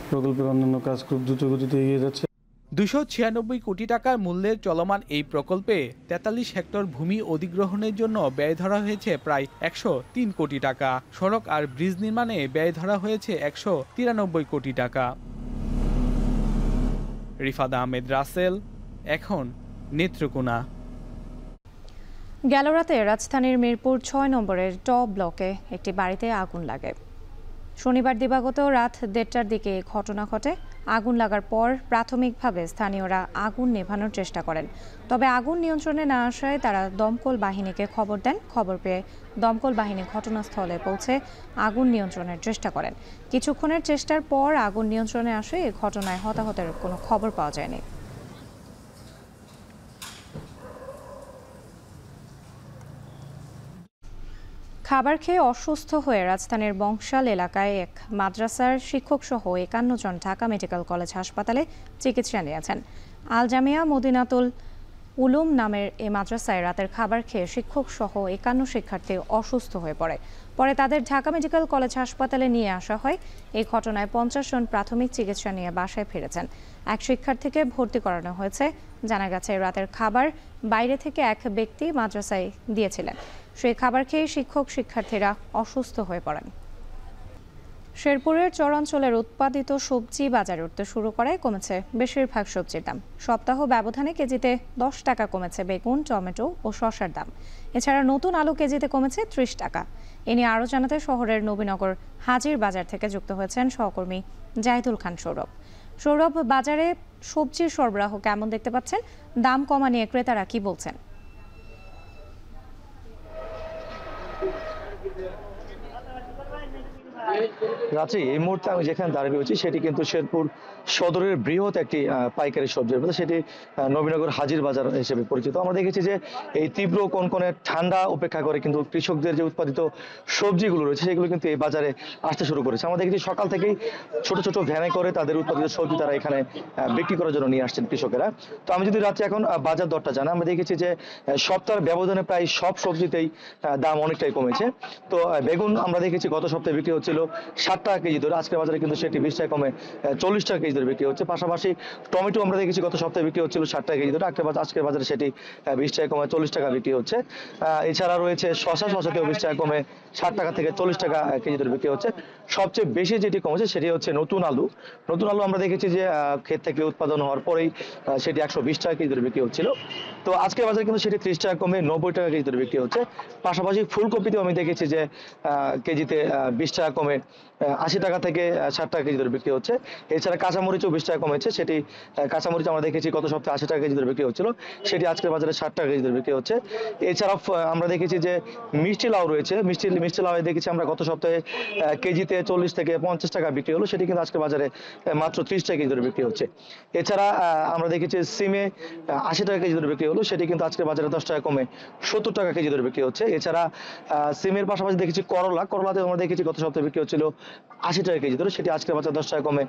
প্রকল্পের অন্যান্য কাজ খুব দ্রুত গতিতে এগিয়ে যাচ্ছে। 296 কোটি টাকার মূল্যের চলমান এই প্রকল্পে 43 হেক্টর ভূমি অধিগ্রহণের জন্য ব্যয় ধরা হয়েছে প্রায় 103 কোটি টাকা। সড়ক আর ব্রিজ নির্মাণে ব্যয় ধরা হয়েছে 193 কোটি টাকা। রিফাত আহমেদ রাসেল, এখন নেত্রকোনা। গেল রাতে রাজধানীর মিরপুর 6 নম্বরের ট ব্লকে একটি বাড়িতে আগুন লাগে। শনিবার দিবাগত রাত 1:30টার দিকে ঘটনা ঘটে। আগুন লাগার পর প্রাথমিকভাবে স্থানীয়রা আগুন নেভানোর চেষ্টা করেন। তবে আগুন নিয়ন্ত্রণে না আসায় তারা দমকল বাহিনীকে খবর দেন। খবর পেয়ে দমকল বাহিনী ঘটনাস্থলে পৌঁছে আগুন নিয়ন্ত্রণের চেষ্টা করেন। কিছুক্ষণের চেষ্টার পর আগুন নিয়ন্ত্রণে আসে। এই ঘটনায় হতাহতের কোনো খবর পাওয়া যায়নি। খাবার খেয়ে অসুস্থ হয়ে রাজধানীর বংশাল এলাকায় এক মাদ্রাসার শিক্ষকসহ ৫১ জন ঢাকা মেডিকেল কলেজ হাসপাতালে চিকিৎসা নিয়েছেন। আল জামিয়া মদিনাতুল উলুম নামের এই মাদ্রাসায় রাতের খাবার খেয়ে শিক্ষকসহ ৫১ শিক্ষার্থী অসুস্থ হয়ে পড়ে। পরে তাদের ঢাকা মেডিকেল কলেজ হাসপাতালে নিয়ে আসা হয়। এই ঘটনায় ৫০ জন প্রাথমিক চিকিৎসা নিয়ে বাসায় ফিরেছেন। এক শিক্ষার্থীকে ভর্তি করানো হয়েছে। জানা গেছে রাতের খাবার বাইরে থেকে এক ব্যক্তি মাদ্রাসায় দিয়েছিলেন। সেই খাবার খেয়ে শিক্ষক শিক্ষার্থীরা অসুস্থ হয়ে পড়েন। শেরপুরের চরাঞ্চলের উৎপাদিত সবজি বাজারে উঠতে শুরু করায় কমেছে বেশিরভাগ সবজির দাম। সপ্তাহ ব্যবধানে কেজিতে ১০ টাকা কমেছে বেগুন, টমেটো ও শসার দাম। এছাড়া নতুন আলু কেজিতে কমেছে ৩০ টাকা। এ নিয়ে আরও জানাতে শহরের নবীনগর হাজির বাজার থেকে যুক্ত হয়েছেন সহকর্মী জাহিদুল খান সৌরভ। সৌরভ, বাজারে সবজির সরবরাহ কেমন দেখতে পাচ্ছেন? দাম কমা নিয়ে ক্রেতারা কি বলছেন? রাত্রি এই মুহূর্তে আমি যেখানে দাঁড়িয়ে রয়েছি সেটি কিন্তু শেরপুর সদরের বৃহৎ একটি পাইকারি সবজির বাজার, সেটি নবীনগর হাজির বাজার হিসেবে পরিচিত। আমরা দেখেছি যে এই তীব্র কনকনে ঠান্ডা উপেক্ষা করে কিন্তু কৃষকদের যে উৎপাদিত সবজিগুলো রয়েছে সেগুলো কিন্তু এই বাজারে আসতে শুরু করেছে। আমরা দেখেছি সকাল থেকেই ছোট ছোট ভ্যানে করে তাদের উৎপাদিত সবজি তারা এখানে বিক্রি করার জন্য নিয়ে আসছেন কৃষকেরা। তো আমি যদি রাত্রে এখন বাজার দরটা জানি, আমরা দেখেছি যে সপ্তাহের ব্যবধানে প্রায় সব সবজিতেই দাম অনেকটাই কমেছে। তো বেগুন আমরা দেখেছি গত সপ্তাহে বিক্রি হচ্ছিল 60 টাকা কেজি ধরে, আজকের বাজারে কিন্তু সেটি 20 টাকা কমে 40 টাকা কেজি ধরে বিক্রি হচ্ছে। পাশাপাশি টমেটো আমরা দেখেছি গত সপ্তাহে বিক্রি হচ্ছিল 60 টাকা কেজি ধরে, আজকের বাজারে সেটি 20 টাকা কমে 40 টাকা বিক্রি হচ্ছে। এছাড়া রয়েছে শসাতেও 20 টাকা কমে 60 টাকা থেকে 40 টাকা কেজি ধরে বিক্রি হচ্ছে। সবচেয়ে বেশি যেটি কমেছে সেটি হচ্ছে নতুন আলু। নতুন আলু আমরা দেখেছি যে ক্ষেত থেকে উৎপাদন হওয়ার পরেই সেটি 120 টাকা কেজি ধরে বিক্রি হচ্ছিল। তো আজকের বাজারে কিন্তু সেটি 30 টাকা কমে 90 টাকা কেজি ধরে বিক্রি হচ্ছে। পাশাপাশি ফুলকপিতেও আমি দেখেছি যে কেজিতে 20 টাকা কমে 80 টাকা থেকে 60 টাকা কেজি ধরে বিক্রি হচ্ছে। এছাড়া কাঁচামরিচও 20 টাকা কমেছে, সেটি কাঁচামরিচ আমরা দেখেছি গত সপ্তাহে 80 টাকা কেজি ধরে বিক্রি হচ্ছিল, সেটি আজকের বাজারে 60 টাকা কেজি ধরে বিক্রি হচ্ছে। এছাড়া আমরা দেখেছি যে মিষ্টি লাউ রয়েছে, মিষ্টি লাউ দেখেছি আমরা গত সপ্তাহে কেজিতে 40 থেকে 50 টাকা বিক্রি হলো, সেটি কিন্তু আজকের বাজারে মাত্র 30 টাকা কেজি ধরে বিক্রি হচ্ছে। এছাড়া আমরা দেখেছি সিমে 80 টাকা কেজি ধরে বিক্রি হলো, সেটি কিন্তু আজকের বাজারে 10 টাকা কমে 70 টাকা কেজি ধরে বিক্রি হচ্ছে। এছাড়া সিমের পাশাপাশি দেখেছি করলাতে আমরা দেখেছি গত সপ্তাহে বিক্রি হচ্ছিল 80 টাকা কেজি ধরে, সেটি আজকের বাজারে 10 টাকা কমে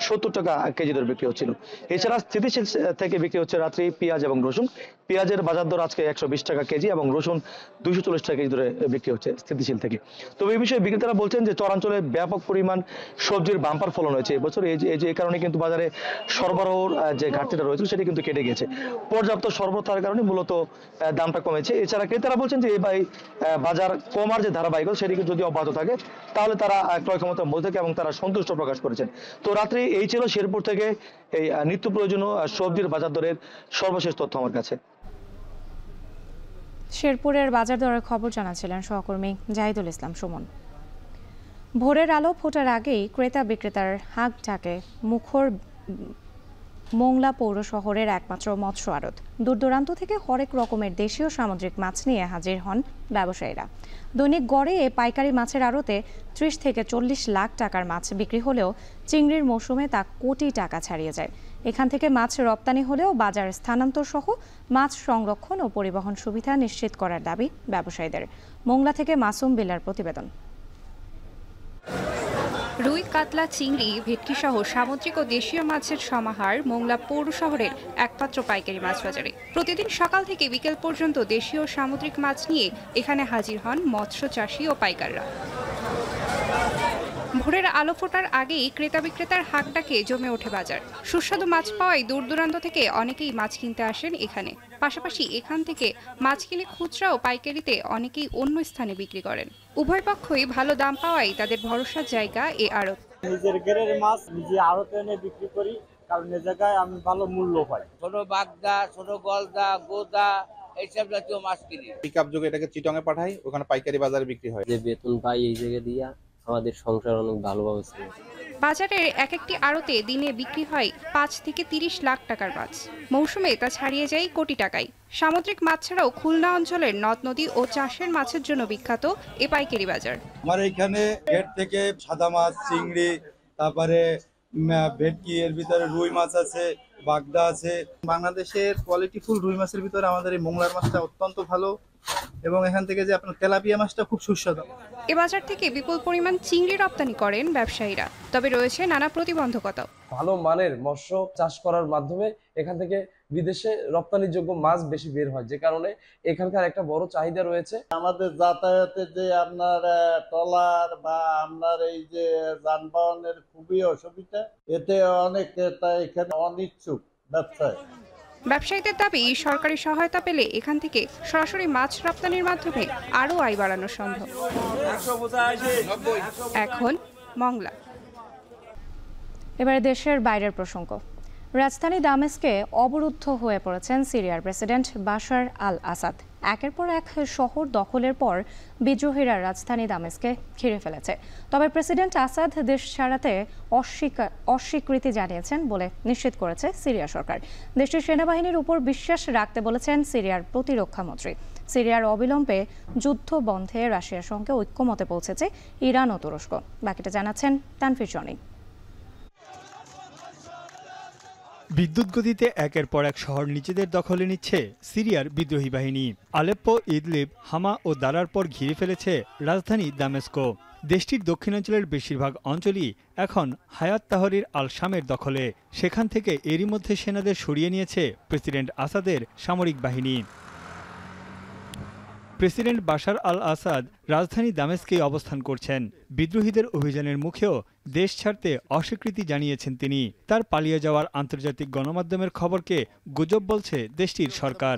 70 টাকা কেজি ধরে বিক্রি হচ্ছিল। এছাড়া স্থিতিশীল থেকে বিক্রি হচ্ছে রাত্রি পেঁয়াজ এবং রসুন। পেঁয়াজের বাজার দর আজকে 120 টাকা কেজি এবং রসুন 240 টাকা কেজি ধরে বিক্রি হচ্ছে স্থিতিশীল থেকে। তবে এই বিষয়ে বিক্রেতারা বলছেন যে চরাঞ্চলে ব্যাপক পরিমাণ সবজির বাম্পার ফলন হয়েছে এবছর। এই কারণে কিন্তু বাজারে সরবরাহর যে ঘাটতিটা রয়েছে সেটি কিন্তু কেটে গেছে। পর্যাপ্ত সরবরাহ থাকার কারণে মূলত দামটা কমেছে। এছাড়া ক্রেতারা বলছেন যে এই বাজার কমার যে ধারাবাহিকতা সেটি যদি অব্যাহত থাকে তাহলে তারা ক্রয় ক্ষমতার মধ্যে থাকে এবং তারা সন্তুষ্ট প্রকাশ করেছেন। তো রাত্রি এই ছিল শেরপুর থেকে এই নিত্য প্রয়োজনীয় সবজির বাজার দরের সর্বশেষ তথ্য আমার কাছে। শেরপুরের বাজার দরের খবর জানাচ্ছিলেন সহকর্মী জাহিদুল ইসলাম সুমন। ভোরের আলো ফোটার আগেই ক্রেতা বিক্রেতার হাঁক ডাকে মুখর মোংলা পৌর শহরের একমাত্র মৎস্য আড়ত। দূর দূরান্ত থেকে হরেক রকমের দেশীয় সামুদ্রিক মাছ নিয়ে হাজির হন ব্যবসায়ীরা। দৈনিক গড়ে এ পাইকারি মাছের আড়তে 30 থেকে 40 লাখ টাকার মাছ বিক্রি হলেও চিংড়ির মৌসুমে তা কোটি টাকা ছাড়িয়ে যায়। এখান থেকে মাছ রপ্তানি হলেও বাজার স্থানান্তর সহ মাছ সংরক্ষণ ও পরিবহন সুবিধা নিশ্চিত করার দাবি ব্যবসায়ীদের। মোংলা থেকে মাসুম বিল্লার প্রতিবেদন। রুই, কাতলা, চিংড়ি, ভেটকি সহ সামুদ্রিক ও দেশীয় মাছের সমাহার মোংলা পৌর শহরের একমাত্র পাইকারি মাছ বাজারে। প্রতিদিন সকাল থেকে বিকেল পর্যন্ত দেশীয় সামুদ্রিক মাছ নিয়ে এখানে হাজির হন মৎস্য চাষী ও পাইকাররা। ভোরের আলো ফোটার আগেই ক্রেতা বিক্রেতার হাঁক ডাকে জমে ওঠে বাজার। সুস্বাদু মাছ পাওয়ায় দূর দূরান্ত থেকে অনেকেই মাছ কিনতে আসেন এখানে। পাশাপাশি এখান থেকে মাছ কিনে খুচরা ও পাইকারিতে অনেকেই অন্য স্থানে বিক্রি করেন। উভয় পক্ষই ভালো দাম পাওয়ায় তাদের ভরসার জায়গা এ আড়ত। নিজের ঘেরের মাছ নিজে আড়তে এনে বিক্রি করি, কারণ এ জায়গায় আমি ভালো মূল্য পাই। ছোট বাগদা, ছোট গলদা, গোদা এইসব জাতীয় মাছ কিনি। পিকআপ যোগে এটাকে চিটংয়ে পাঠাই, ওখানে পাইকারি বাজারে বিক্রি হয়। যে বেতন পাই এই জায়গা দিয়া আমাদের সংসার অনেক ভালোভাবে চলে। বাজারের এক একটি আড়তে দিনে বিক্রি হয় 5 থেকে 30 লাখ টাকার মাছ। মৌসুমে তা ছাড়িয়ে যায় কোটি টাকায়। সামুদ্রিক মাছ ছাড়াও খুলনা অঞ্চলের নদ নদী ও চাষের মাছের জন্য বিখ্যাত এ পাইকারি বাজার। আমার এখানে গেট থেকে সাদা মাছ, চিংড়ি, তারপরে ভেটকি, এর ভিতরে রুই মাছ আছে, বাগদা আছে। বাংলাদেশের কোয়ালিটিফুল রুই মাছের ভিতরে আমাদের এই মোংলার মাছটা অত্যন্ত ভালো, এবং এখান থেকে যে আপনার তেলাপিয়া মাছটা খুব সুস্বাদু। এ বাজার থেকে বিপুল পরিমাণ চিংড়ি রপ্তানি করেন ব্যবসায়ীরা, তবে রয়েছে নানা প্রতিবন্ধকতা। ভালো মানের মৎস্য চাষ করার মাধ্যমে এখান থেকে বিদেশে রপ্তানিযোগ্য মাছ বেশি বের হয়, যে কারণে এখানকার একটা বড় চাহিদা রয়েছে। আমাদের যাতায়াতের যে আপনার ট্রলার বা আপনার এই যে যানবাহনের খুবই অসুবিধা, এতে অনেক এখানে অনিচ্ছুক ব্যবসায়। ব্যবসায়ীদের দাবি সরকারি সহায়তা পেলে এখান থেকে সরাসরি মাছ রপ্তানির মাধ্যমে আরও আয় বাড়ানো সম্ভব। এখন মংলা। এবারে দেশের বাইরের প্রসঙ্গ। রাজধানী দামেস্কে অবরুদ্ধ হয়ে পড়েছেন সিরিয়ার প্রেসিডেন্ট বাশার আল আসাদ। একের পর এক শহর দখলের পর বিদ্রোহীরা রাজধানী দামেস্কে ঘিরে ফেলেছে। তবে প্রেসিডেন্ট আসাদ দেশ ছাড়াতে অস্বীকৃতি জানিয়েছেন বলে নিশ্চিত করেছে সিরিয়া সরকার। দেশটির সেনাবাহিনীর উপর বিশ্বাস রাখতে বলেছেন সিরিয়ার প্রতিরক্ষামন্ত্রী। সিরিয়ার অবিলম্বে যুদ্ধ বন্ধে রাশিয়ার সঙ্গে ঐক্যমতে পৌঁছেছে ইরান ও তুরস্ক। বাকিটা জানাচ্ছেন তানফির জনি। বিদ্যুৎ গতিতে একের পর এক শহর নিজেদের দখলে নিচ্ছে সিরিয়ার বিদ্রোহী বাহিনী। আলেপ্পো, ইদলিব, হামা ও দারার পর ঘিরে ফেলেছে রাজধানী দামেস্কো। দেশটির দক্ষিণাঞ্চলের বেশিরভাগ অঞ্চলই এখন হায়াত তাহরির আল শামের দখলে। সেখান থেকে এরই মধ্যে সেনাদের সরিয়ে নিয়েছে প্রেসিডেন্ট আসাদের সামরিক বাহিনী। প্রেসিডেন্ট বাশার আল আসাদ রাজধানী দামেস্কেই অবস্থান করছেন। বিদ্রোহীদের অভিযানের মুখেও দেশ ছাড়তে অস্বীকৃতি জানিয়েছেন তিনি। তার পালিয়ে যাওয়ার আন্তর্জাতিক গণমাধ্যমের খবরকে গুজব বলছে দেশটির সরকার।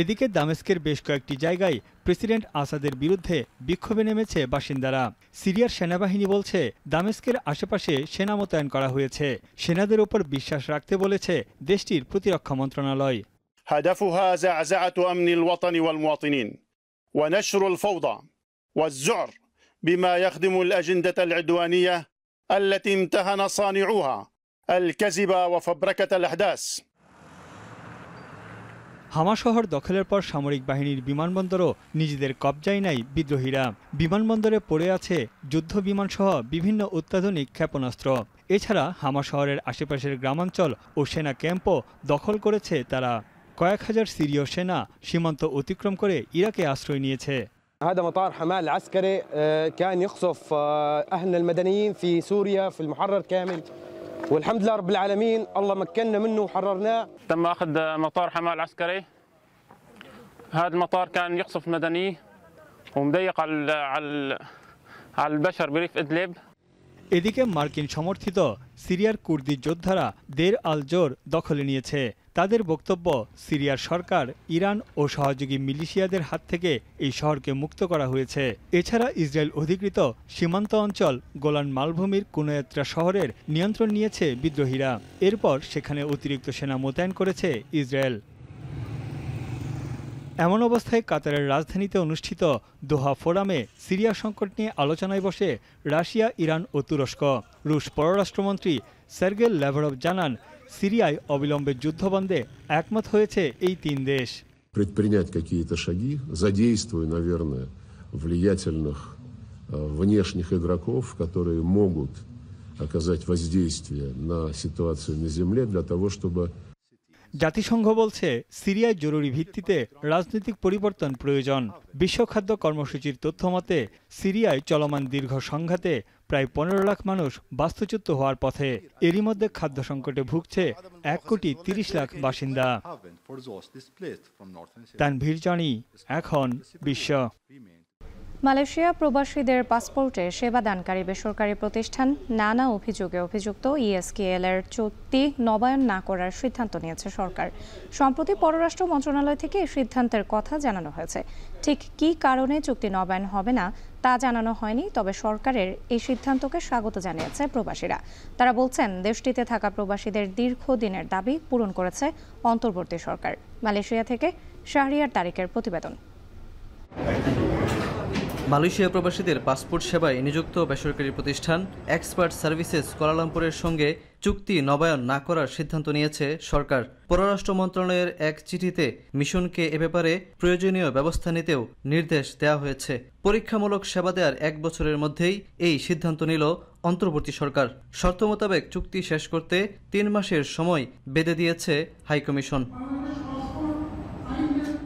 এদিকে দামেস্কের বেশ কয়েকটি জায়গায় প্রেসিডেন্ট আসাদের বিরুদ্ধে বিক্ষোভে নেমেছে বাসিন্দারা। সিরিয়ার সেনাবাহিনী বলছে দামেস্কের আশেপাশে সেনা মোতায়েন করা হয়েছে। সেনাদের ওপর বিশ্বাস রাখতে বলেছে দেশটির প্রতিরক্ষা মন্ত্রণালয়। هدفها زعزعة أمن الوطن والمواطنين ونشر الفوضى والذعر بما يخدم الأجندة العدوانية التي امتهن صانعوها الكذب وفبركة الأحداث। হামা শহর দখলের পর সামরিক বাহিনীর বিমানবন্দরও নিজেদের কবজায় নেয় বিদ্রোহীরা। বিমানবন্দরে পড়ে আছে যুদ্ধ বিমানসহ বিভিন্ন অত্যাধুনিক ক্ষেপণাস্ত্র। এছাড়া হামা শহরের আশেপাশের গ্রামাঞ্চল ও সেনা ক্যাম্পও দখল করেছে তারা। কয়েক হাজার সিরীয় সেনা সীমান্ত অতিক্রম করে ইরাকে আশ্রয় নিয়েছে। هذا مطار حماة العسكري كان يقصف أهلنا المدنيين في سوريا في المحرر كامل، والحمد لله رب العالمين الله مكننا منه وحررناه. تم أخذ مطار حماة العسكري. هذا المطار كان يقصف مدني ومضيق على البشر بريف إدلب. এদিকে মার্কিন সমর্থিত সিরিয়ার কুর্দি যোদ্ধারা দের আল জোর দখলে নিয়েছে। তাদের বক্তব্য, সিরিয়ার সরকার, ইরান ও সহযোগী মিলিশিয়াদের হাত থেকে এই শহরকে মুক্ত করা হয়েছে। এছাড়া ইসরায়েল অধিকৃত সীমান্ত অঞ্চল গোলান মালভূমির কুনয়াত্রা শহরের নিয়ন্ত্রণ নিয়েছে বিদ্রোহীরা। এরপর সেখানে অতিরিক্ত সেনা মোতায়েন করেছে ইসরায়েল। এমন অবস্থায় কাতারের রাজধানীতে অনুষ্ঠিত দোহা ফোরামে সিরিয়া সংকট নিয়ে আলোচনায় বসে রাশিয়া, ইরান ও তুরস্ক। রুশ পররাষ্ট্রমন্ত্রী সের্গেই ল্যাভরভ জানান, সিরিয়ায় অবিলম্বে যুদ্ধবন্ধে একমত হয়েছে এই তিন দেশ। Предпринять какие-то шаги, задействуя, наверное, влиятельных внешних игроков, которые могут оказать воздействие на ситуацию на земле для того, чтобы জাতিসংঘ বলছে, সিরিয়ায় জরুরি ভিত্তিতে রাজনৈতিক পরিবর্তন প্রয়োজন। বিশ্ব খাদ্য কর্মসূচির তথ্যমতে সিরিয়ায় চলমান দীর্ঘ সংঘাতে প্রায় 15 লাখ মানুষ বাস্তুচ্যুত হওয়ার পথে। এরই মধ্যে খাদ্য সংকটে ভুগছে 1,30,00,000 বাসিন্দা। তানভীর জনি, এখন বিশ্ব। মালয়েশিয়া প্রবাসীদের পাসপোর্টে সেবাদানকারী বেসরকারি প্রতিষ্ঠান নানা অভিযোগে অভিযুক্ত ইএসকেএল এর চুক্তি নবায়ন না করার সিদ্ধান্ত নিয়েছে সরকার। সম্প্রতি পররাষ্ট্র মন্ত্রণালয় থেকে এই সিদ্ধান্তের কথা জানানো হয়েছে। ঠিক কী কারণে চুক্তি নবায়ন হবে না তা জানানো হয়নি, তবে সরকারের এই সিদ্ধান্তকে স্বাগত জানিয়েছে প্রবাসীরা। তারা বলছেন, দেশটিতে থাকা প্রবাসীদের দীর্ঘদিনের দাবি পূরণ করেছে অন্তর্বর্তী সরকার। মালয়েশিয়া থেকে শাহরিয়ার তারিকের প্রতিবেদন। মালয়েশিয়া প্রবাসীদের পাসপোর্ট সেবায় নিযুক্ত বেসরকারি প্রতিষ্ঠান এক্সপার্ট সার্ভিসেস কুয়ালালামপুরের সঙ্গে চুক্তি নবায়ন না করার সিদ্ধান্ত নিয়েছে সরকার। পররাষ্ট্র মন্ত্রণালয়ের এক চিঠিতে মিশনকে এ ব্যাপারে প্রয়োজনীয় ব্যবস্থা নিতেও নির্দেশ দেওয়া হয়েছে। পরীক্ষামূলক সেবা দেওয়ার 1 বছরের মধ্যেই এই সিদ্ধান্ত নিল অন্তর্বর্তী সরকার। শর্ত মোতাবেক চুক্তি শেষ করতে 3 মাসের সময় বেঁধে দিয়েছে হাইকমিশন।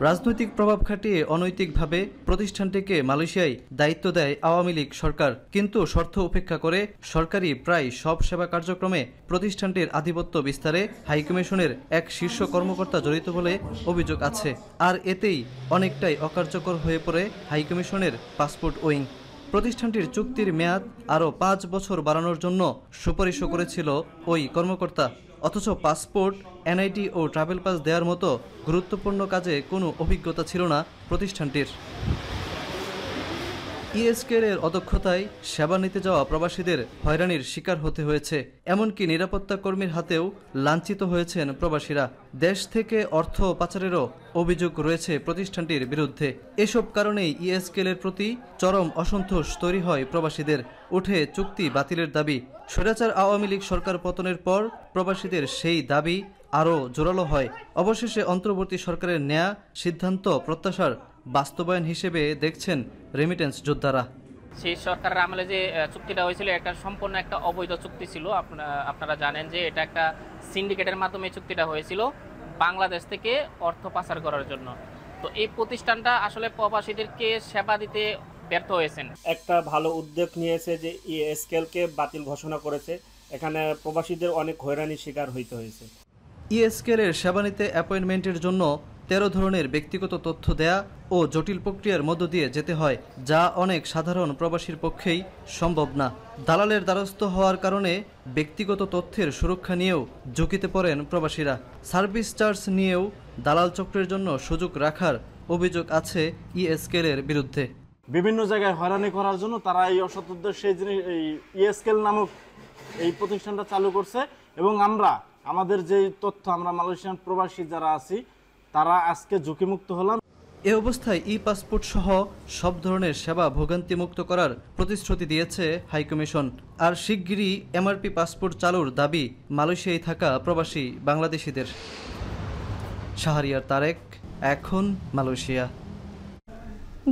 রাজনৈতিক প্রভাব খাটিয়ে অনৈতিকভাবে প্রতিষ্ঠানটিকে মালয়েশিয়ায় দায়িত্ব দেয় আওয়ামী লীগ সরকার, কিন্তু শর্ত উপেক্ষা করে সরকারি প্রায় সব সেবা কার্যক্রমে প্রতিষ্ঠানটির আধিপত্য বিস্তারে হাইকমিশনের এক শীর্ষ কর্মকর্তা জড়িত বলে অভিযোগ আছে। আর এতেই অনেকটাই অকার্যকর হয়ে পড়ে হাইকমিশনের পাসপোর্ট উইং। প্রতিষ্ঠানটির চুক্তির মেয়াদ আরও 5 বছর বাড়ানোর জন্য সুপারিশও করেছিল ওই কর্মকর্তা। অথচ পাসপোর্ট, এনআইডি ও ট্রাভেল পাস দেওয়ার মতো গুরুত্বপূর্ণ কাজে কোনো অভিজ্ঞতা ছিল না প্রতিষ্ঠানটির। ইএসকের অদক্ষতায় সেবা নিতে যাওয়া প্রবাসীদের হয়রানির শিকার হতে হয়েছে। এমনকি নিরাপত্তা কর্মীর হাতেও লাঞ্ছিত হয়েছেন প্রবাসীরা। দেশ থেকে অর্থ পাচারেরও অভিযোগ রয়েছে প্রতিষ্ঠানটির বিরুদ্ধে। এসব কারণেই ইএসকের প্রতি চরম অসন্তোষ তৈরি হয় প্রবাসীদের। উঠে চুক্তি বাতিলের দাবি। স্বৈরাচার আওয়ামী লীগ সরকার পতনের পর প্রবাসীদের সেই দাবি আরও জোরালো হয়। অবশেষে অন্তর্বর্তী সরকারের নেয়া সিদ্ধান্ত প্রত্যাশার বাস্তবায়ন হিসেবে দেখছেন রেমিটেন্স যোদ্ধারা। সেই সরকারের আমলে যে চুক্তিটা হয়েছিল এটা সম্পূর্ণ একটা অবৈধ চুক্তি ছিল। আপনারা জানেন যে এটা একটা সিন্ডিকেটের মাধ্যমে চুক্তিটা হয়েছিল বাংলাদেশ থেকে অর্থ পাচার করার জন্য। তো এই প্রতিষ্ঠানটা আসলে প্রবাসীদেরকে সেবা দিতে ব্যর্থ হয়েছেন। একটা ভালো উদ্যোগ নিয়েছে যে ইএসকেলকে বাতিল ঘোষণা করেছে। এখানে প্রবাসীদের অনেক হয়রানির শিকার হইতে হয়েছে। ইএসকেলের সেবা নিতে অ্যাপয়েন্টমেন্টের জন্য 13 ধরনের ব্যক্তিগত তথ্য দেয়া ও জটিল প্রক্রিয়ার মধ্য দিয়ে যেতে হয়, যা অনেক সাধারণ প্রবাসীর পক্ষেই সম্ভব না। দালালের দ্বারস্থ হওয়ার কারণে ব্যক্তিগত তথ্যের সুরক্ষা নিয়েও ঝুঁকিতে পড়েন প্রবাসীরা। সার্ভিস চার্জ নিয়েও দালাল চক্রের জন্য সুযোগ রাখার অভিযোগ আছে ইএসকেলের বিরুদ্ধে। বিভিন্ন জায়গায় হয়রানি করার জন্য তারা এই অসৎ উদ্দেশ্যে এই ইএসকেল নামক এই প্রতিষ্ঠানটা চালু করছে। এবং আমাদের যে তথ্য আমরা মালয়েশিয়ান প্রবাসী যারা আছি তারা আজকে ঝুঁকিমুক্ত হলাম। এ অবস্থায় ই পাসপোর্ট সহ সব ধরনের সেবা ভোগান্তিমুক্ত করার প্রতিশ্রুতি দিয়েছে হাইকমিশন। আর শিগগিরই এমআরপি পাসপোর্ট চালুর দাবি মালয়েশিয়ায় থাকা প্রবাসী বাংলাদেশিদের। শাহরিয়ার তারেক, এখন মালয়েশিয়া।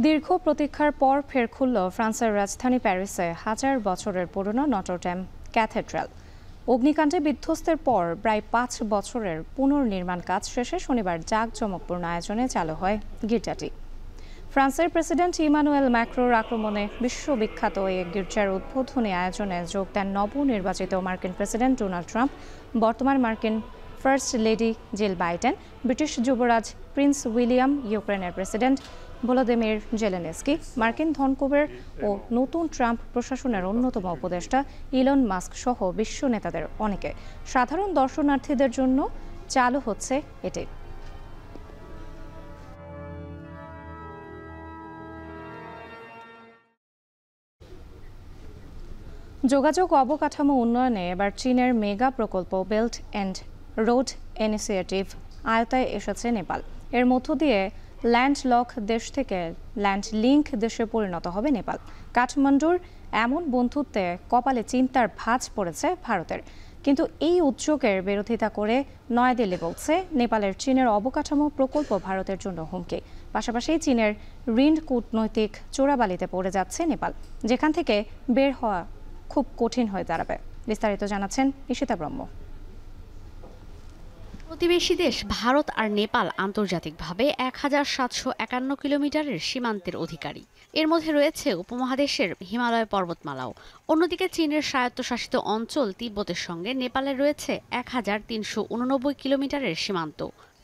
দীর্ঘ প্রতীক্ষার পর ফের খুলল ফ্রান্সের রাজধানী প্যারিসে 1000 বছরের পুরনো নটরডেম ক্যাথেড্রাল। অগ্নিকাণ্ডে বিধ্বস্তের পর প্রায় 5 বছরের পুনর্নির্মাণ কাজ শেষে শনিবার জাঁকজমকপূর্ণ আয়োজনে চালু হয় গির্জাটি। ফ্রান্সের প্রেসিডেন্ট ইমানুয়েল ম্যাক্রোর আক্রমণে বিশ্ববিখ্যাত এই গির্জার উদ্বোধনী আয়োজনে যোগ দেন নবনির্বাচিত মার্কিন প্রেসিডেন্ট ডোনাল্ড ট্রাম্প, বর্তমান মার্কিন first lady Jill Biden, British যুবরাজ প্রিন্স উইলিয়াম, ইউক্রেনের প্রেসিডেন্ট ভলোদিমির জেলেনস্কি, মার্কিন ধনকুবের ও নতুন ট্রাম্প প্রশাসনের অন্যতম উপদেষ্টা ইলন মাস্ক সহ বিশ্ব নেতাদের অনেকে। সাধারণ দর্শনার্থীদের জন্য চালু হচ্ছে এটি। যোগাযোগ অবকাঠামো উন্নয়নে এবার চীনের মেগা প্রকল্প বেল্ট অ্যান্ড রোড ইনিশিয়েটিভ আয়তায় এসেছে নেপাল। এর মধ্য দিয়ে ল্যান্ডলক দেশ থেকে ল্যান্ড লিঙ্ক দেশে পরিণত হবে নেপাল। কাঠমান্ডুর এমন বন্ধুত্বে কপালে চিন্তার ভাঁজ পড়েছে ভারতের। কিন্তু এই উদ্যোগের বিরোধিতা করে নয়াদিল্লি বলছে নেপালের চীনের অবকাঠামো প্রকল্প ভারতের জন্য হুমকি। পাশাপাশি চীনের ঋণ কূটনৈতিক চোরাবালিতে পড়ে যাচ্ছে নেপাল, যেখান থেকে বের হওয়া খুব কঠিন হয়ে দাঁড়াবে। বিস্তারিত জানাচ্ছেন ঈশিতা ব্রহ্ম। প্রতিবেশী দেশ ভারত আর নেপাল আন্তর্জাতিকভাবে 1751 কিলোমিটারের সীমান্তের অধিকারী। এর মধ্যে রয়েছে উপমহাদেশের হিমালয় পর্বতমালাও। অন্যদিকে চীনের স্বায়ত্তশাসিত অঞ্চল তিব্বতের সঙ্গে নেপালের রয়েছে 1389 কিলোমিটারের সীমান্ত।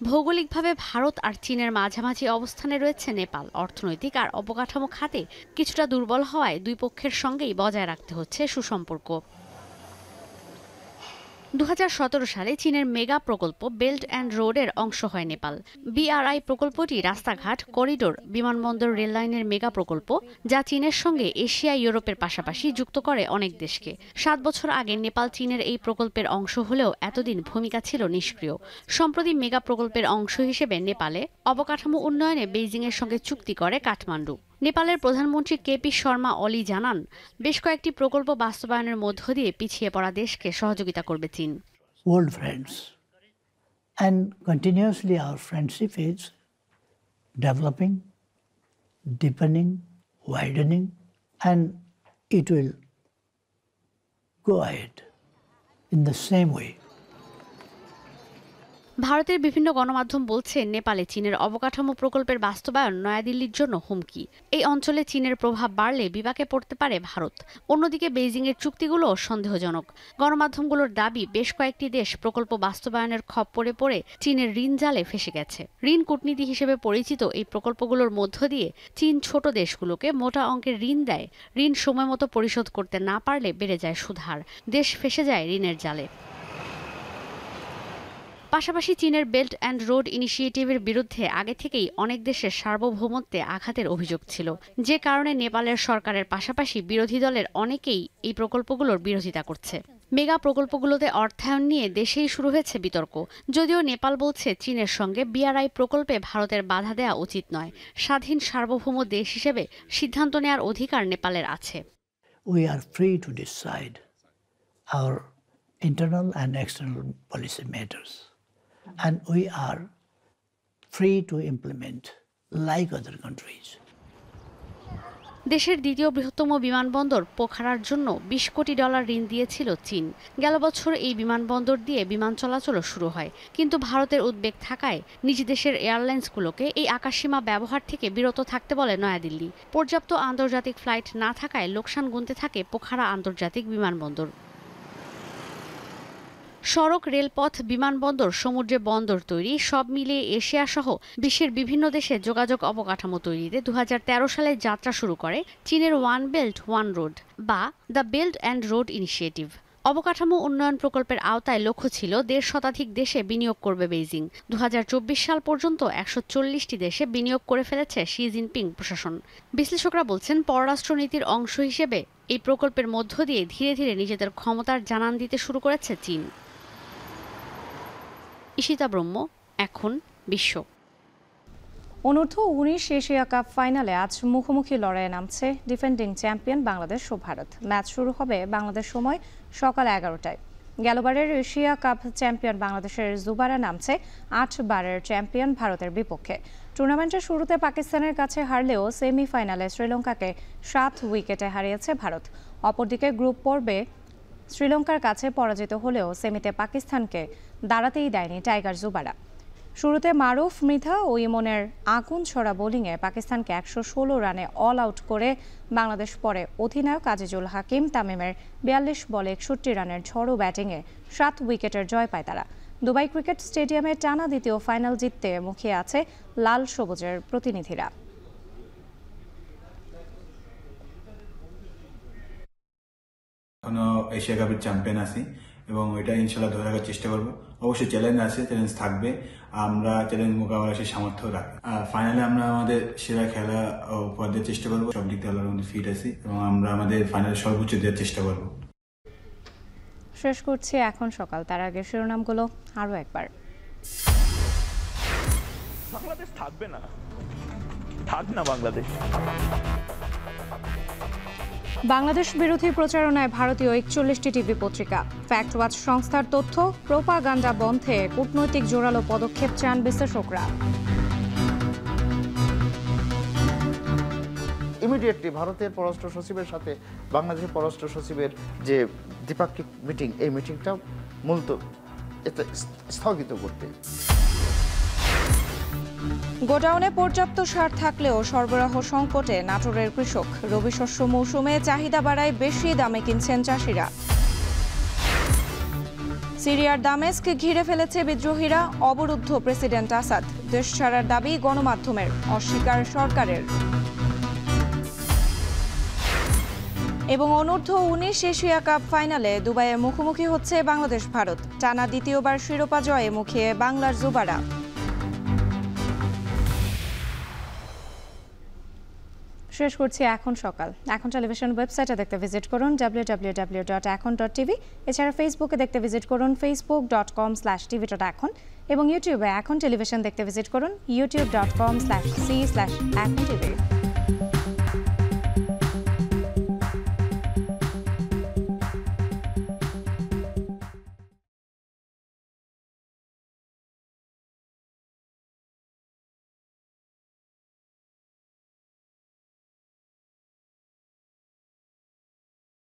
ভৌগোলিকভাবে ভারত আর চীনের মাঝামাঝি অবস্থানে রয়েছে নেপাল। অর্থনৈতিক আর অবকাঠামো খাতে কিছুটা দুর্বল হওয়ায় দুই পক্ষের সঙ্গেই বজায় রাখতে হচ্ছে সুসম্পর্ক। 2017 সালে চীনের মেগা প্রকল্প বেল্ট অ্যান্ড রোডের অংশ হয় নেপাল। বিআরআই প্রকল্পটি রাস্তাঘাট, করিডোর, বিমানবন্দর, রেললাইনের মেগা প্রকল্প, যা চীনের সঙ্গে এশিয়া, ইউরোপের পাশাপাশি যুক্ত করে অনেক দেশকে। 7 বছর আগে নেপাল চীনের এই প্রকল্পের অংশ হলেও এতদিন ভূমিকা ছিল নিষ্ক্রিয়। সম্প্রতি মেগা প্রকল্পের অংশ হিসেবে নেপালে অবকাঠামো উন্নয়নে বেইজিংয়ের সঙ্গে চুক্তি করে কাঠমান্ডু। নেপালের প্রধানমন্ত্রী কেপি শর্মা অলি জানান, বেশ কয়েকটি প্রকল্প বাস্তবায়নের মধ্য দিয়ে পিছিয়ে পড়া দেশকে সহযোগিতা করবে চীন। Old friends, and continuously our friendship is developing, deepening, widening, and it will go ahead in the same way. ভারতের বিভিন্ন গণমাধ্যম বলছে, নেপালে চীনের অবকাঠামো প্রকল্পের বাস্তবায়ন নয়াদিল্লির জন্য হুমকি। এই অঞ্চলে চীনের প্রভাব বাড়লে বিপাকে পড়তে পারে ভারত। অন্যদিকে বেইজিংয়ের চুক্তিগুলো সন্দেহজনক। গণমাধ্যমগুলোর দাবি, বেশ কয়েকটি দেশ প্রকল্প বাস্তবায়নের খপ্পরে পড়ে চীনের ঋণ জালে ফেসে গেছে। ঋণ কূটনীতি হিসেবে পরিচিত এই প্রকল্পগুলোর মধ্য দিয়ে চীন ছোট দেশগুলোকে মোটা অঙ্কের ঋণ দেয়। ঋণ সময়মতো পরিশোধ করতে না পারলে বেড়ে যায় সুদহার, দেশ ফেসে যায় ঋণের জালে। পাশাপাশি চীনের বেল্ট অ্যান্ড রোড ইনিশিয়েটিভের বিরুদ্ধে আগে থেকেই অনেক দেশের সার্বভৌমত্বে আঘাতের অভিযোগ ছিল, যে কারণে নেপালের সরকারের পাশাপাশি বিরোধী দলের অনেকেই এই প্রকল্পগুলোর বিরোধিতা করছে। মেগা প্রকল্পগুলোতে অর্থায়ন নিয়ে দেশেই শুরু হয়েছে বিতর্ক। যদিও নেপাল বলছে, চীনের সঙ্গে BRI প্রকল্পে ভারতের বাধা দেওয়া উচিত নয়। স্বাধীন সার্বভৌম দেশ হিসেবে সিদ্ধান্ত নেওয়ার অধিকার নেপালের আছে। We are free to decide our internal and external policy matters. And we are free to implement like other countries. দেশের দ্বিতীয় বৃহত্তম বিমানবন্দর পোখারার জন্য $20 কোটি ঋণ দিয়েছিল চীন। গেল বছর এই বিমানবন্দর দিয়ে বিমান চলাচলও শুরু হয়, কিন্তু ভারতের উদ্বেগ থাকায় নিজ দেশের এয়ারলাইন্সগুলোকে এই আকাশসীমা ব্যবহার থেকে বিরত থাকতে বলে নয়াদিল্লি। পর্যাপ্ত আন্তর্জাতিক ফ্লাইট না থাকায় লোকসান গুনতে থাকে পোখারা আন্তর্জাতিক বিমানবন্দর। সড়ক, রেলপথ, বিমানবন্দর, সমুদ্রে বন্দর তৈরি, সব মিলিয়ে এশিয়া সহ বিশ্বের বিভিন্ন দেশে যোগাযোগ অবকাঠামো তৈরিতে 2013 সালে যাত্রা শুরু করে চীনের ওয়ান বেল্ট ওয়ান রোড বা the belt and road initiative. অবকাঠামো উন্নয়ন প্রকল্পের আওতায় লক্ষ্য ছিল 1.5 শতাধিক দেশে বিনিয়োগ করবে বেইজিং। 2024 সাল পর্যন্ত 140টি দেশে বিনিয়োগ করে ফেলেছে শি জিনপিং প্রশাসন। বিশ্লেষকরা বলছেন, পররাষ্ট্রনীতির অংশ হিসেবে এই প্রকল্পের মধ্য দিয়ে ধীরে ধীরে নিজেদের ক্ষমতার জানান দিতে শুরু করেছে চীন। ঈশিতা ব্রহ্ম, এখন বিশ্ব। অনূর্ধ্ব-19 এশিয়া কাপ ফাইনালে আজ মুখোমুখি লড়াইয়ে নামছে ডিফেন্ডিং চ্যাম্পিয়ন বাংলাদেশ ও ভারত। ম্যাচ শুরু হবে বাংলাদেশ সময় সকাল 11টায়। গেলবারের এশিয়া কাপ চ্যাম্পিয়ন বাংলাদেশের জুবারা নামছে 8 বারের চ্যাম্পিয়ন ভারতের বিপক্ষে। টুর্নামেন্টের শুরুতে পাকিস্তানের কাছে হারলেও সেমিফাইনালে শ্রীলঙ্কাকে 7 উইকেটে হারিয়েছে ভারত। অপরদিকে গ্রুপ পর্বে শ্রীলঙ্কার কাছে পরাজিত হলেও সেমিতে পাকিস্তানকে দাঁড়াতেই দেয়নি টাইগার জুবারা। শুরুতে মারুফ, মৃধা ও ইমনের আগুন ছড়া বোলিংয়ে পাকিস্তানকে 116 রানে অল আউট করে বাংলাদেশ পরে অধিনায়ক আজিজুল হাকিম তামিমের 42 বলে 61 রানের ঝড়ো ব্যাটিংয়ে 7 উইকেটের জয় পায় তারা। দুবাই ক্রিকেট স্টেডিয়ামে টানা দ্বিতীয় ফাইনাল জিততে মুখিয়ে আছে লাল সবুজের প্রতিনিধিরা। এখনো এশিয়া কাপের চ্যাম্পিয়ন আছি এবং এটা ইনশাল্লাহ ধরে রাখার চেষ্টা করবো। অবশ্যই চ্যালেঞ্জ আছে, চ্যালেঞ্জ থাকবে, আমরা চ্যালেঞ্জ মোকাবেলা সেই সামর্থ্য রাখি। ফাইনালে আমরা আমাদের সেরা খেলা উপহার দেওয়ার চেষ্টা করবো। সব দিক থেকে আল্লাহর মধ্যে ফিট আছি এবং আমরা আমাদের ফাইনালে সর্বোচ্চ দেওয়ার চেষ্টা করবো। শেষ করছি এখন সকাল, তার আগে শিরোনামগুলো আরো একবার। বাংলাদেশ থাকবে না, থাক না বাংলাদেশ। বাংলাদেশ বিরোধী প্রচারণায় ভারতীয় 41টি টিভি পত্রিকা। ফ্যাক্ট ওয়াচ সংস্থার তথ্য, প্রোপাগান্ডা বন্ধে কূটনৈতিক জোরালো পদক্ষেপ চান বিশ্লেষকরা। ইমিডিয়েটলি ভারতের পররাষ্ট্র সচিবের সাথে বাংলাদেশের পররাষ্ট্র সচিবের যে দ্বিপাক্ষিক মিটিং, এই মিটিংটা মূলত স্থগিত করতে। গোডাউনে পর্যাপ্ত সার থাকলেও সরবরাহ সংকটে নাটোরের কৃষক। রবি শস্য মৌসুমে চাহিদা বাড়ায় বেশি দামে কিনছেন চাষিরা। সিরিয়ার দামেস্ক ঘিরে ফেলেছে বিদ্রোহীরা, অবরুদ্ধ প্রেসিডেন্ট আসাদ। দেশ ছাড়ার দাবি গণমাধ্যমের, অস্বীকার সরকারের। এবং অনূর্ধ্ব-19 এশিয়া কাপ ফাইনালে দুবাইয়ে মুখোমুখি হচ্ছে বাংলাদেশ ভারত। টানা দ্বিতীয়বার শিরোপা জয়ে মুখিয়ে বাংলার জুবারা। শেষ করছি এখন সকাল। এখন টেলিভিশন ওয়েবসাইটে দেখতে ভিজিট করুন www.ekon.tv। এছাড়া ফেসবুকে দেখতে ভিজিট করুন facebook.com/tv.ekon এবং ইউটিউবে এখন টেলিভিশন দেখতে ভিজিট করুন youtube.com/c/ekontv।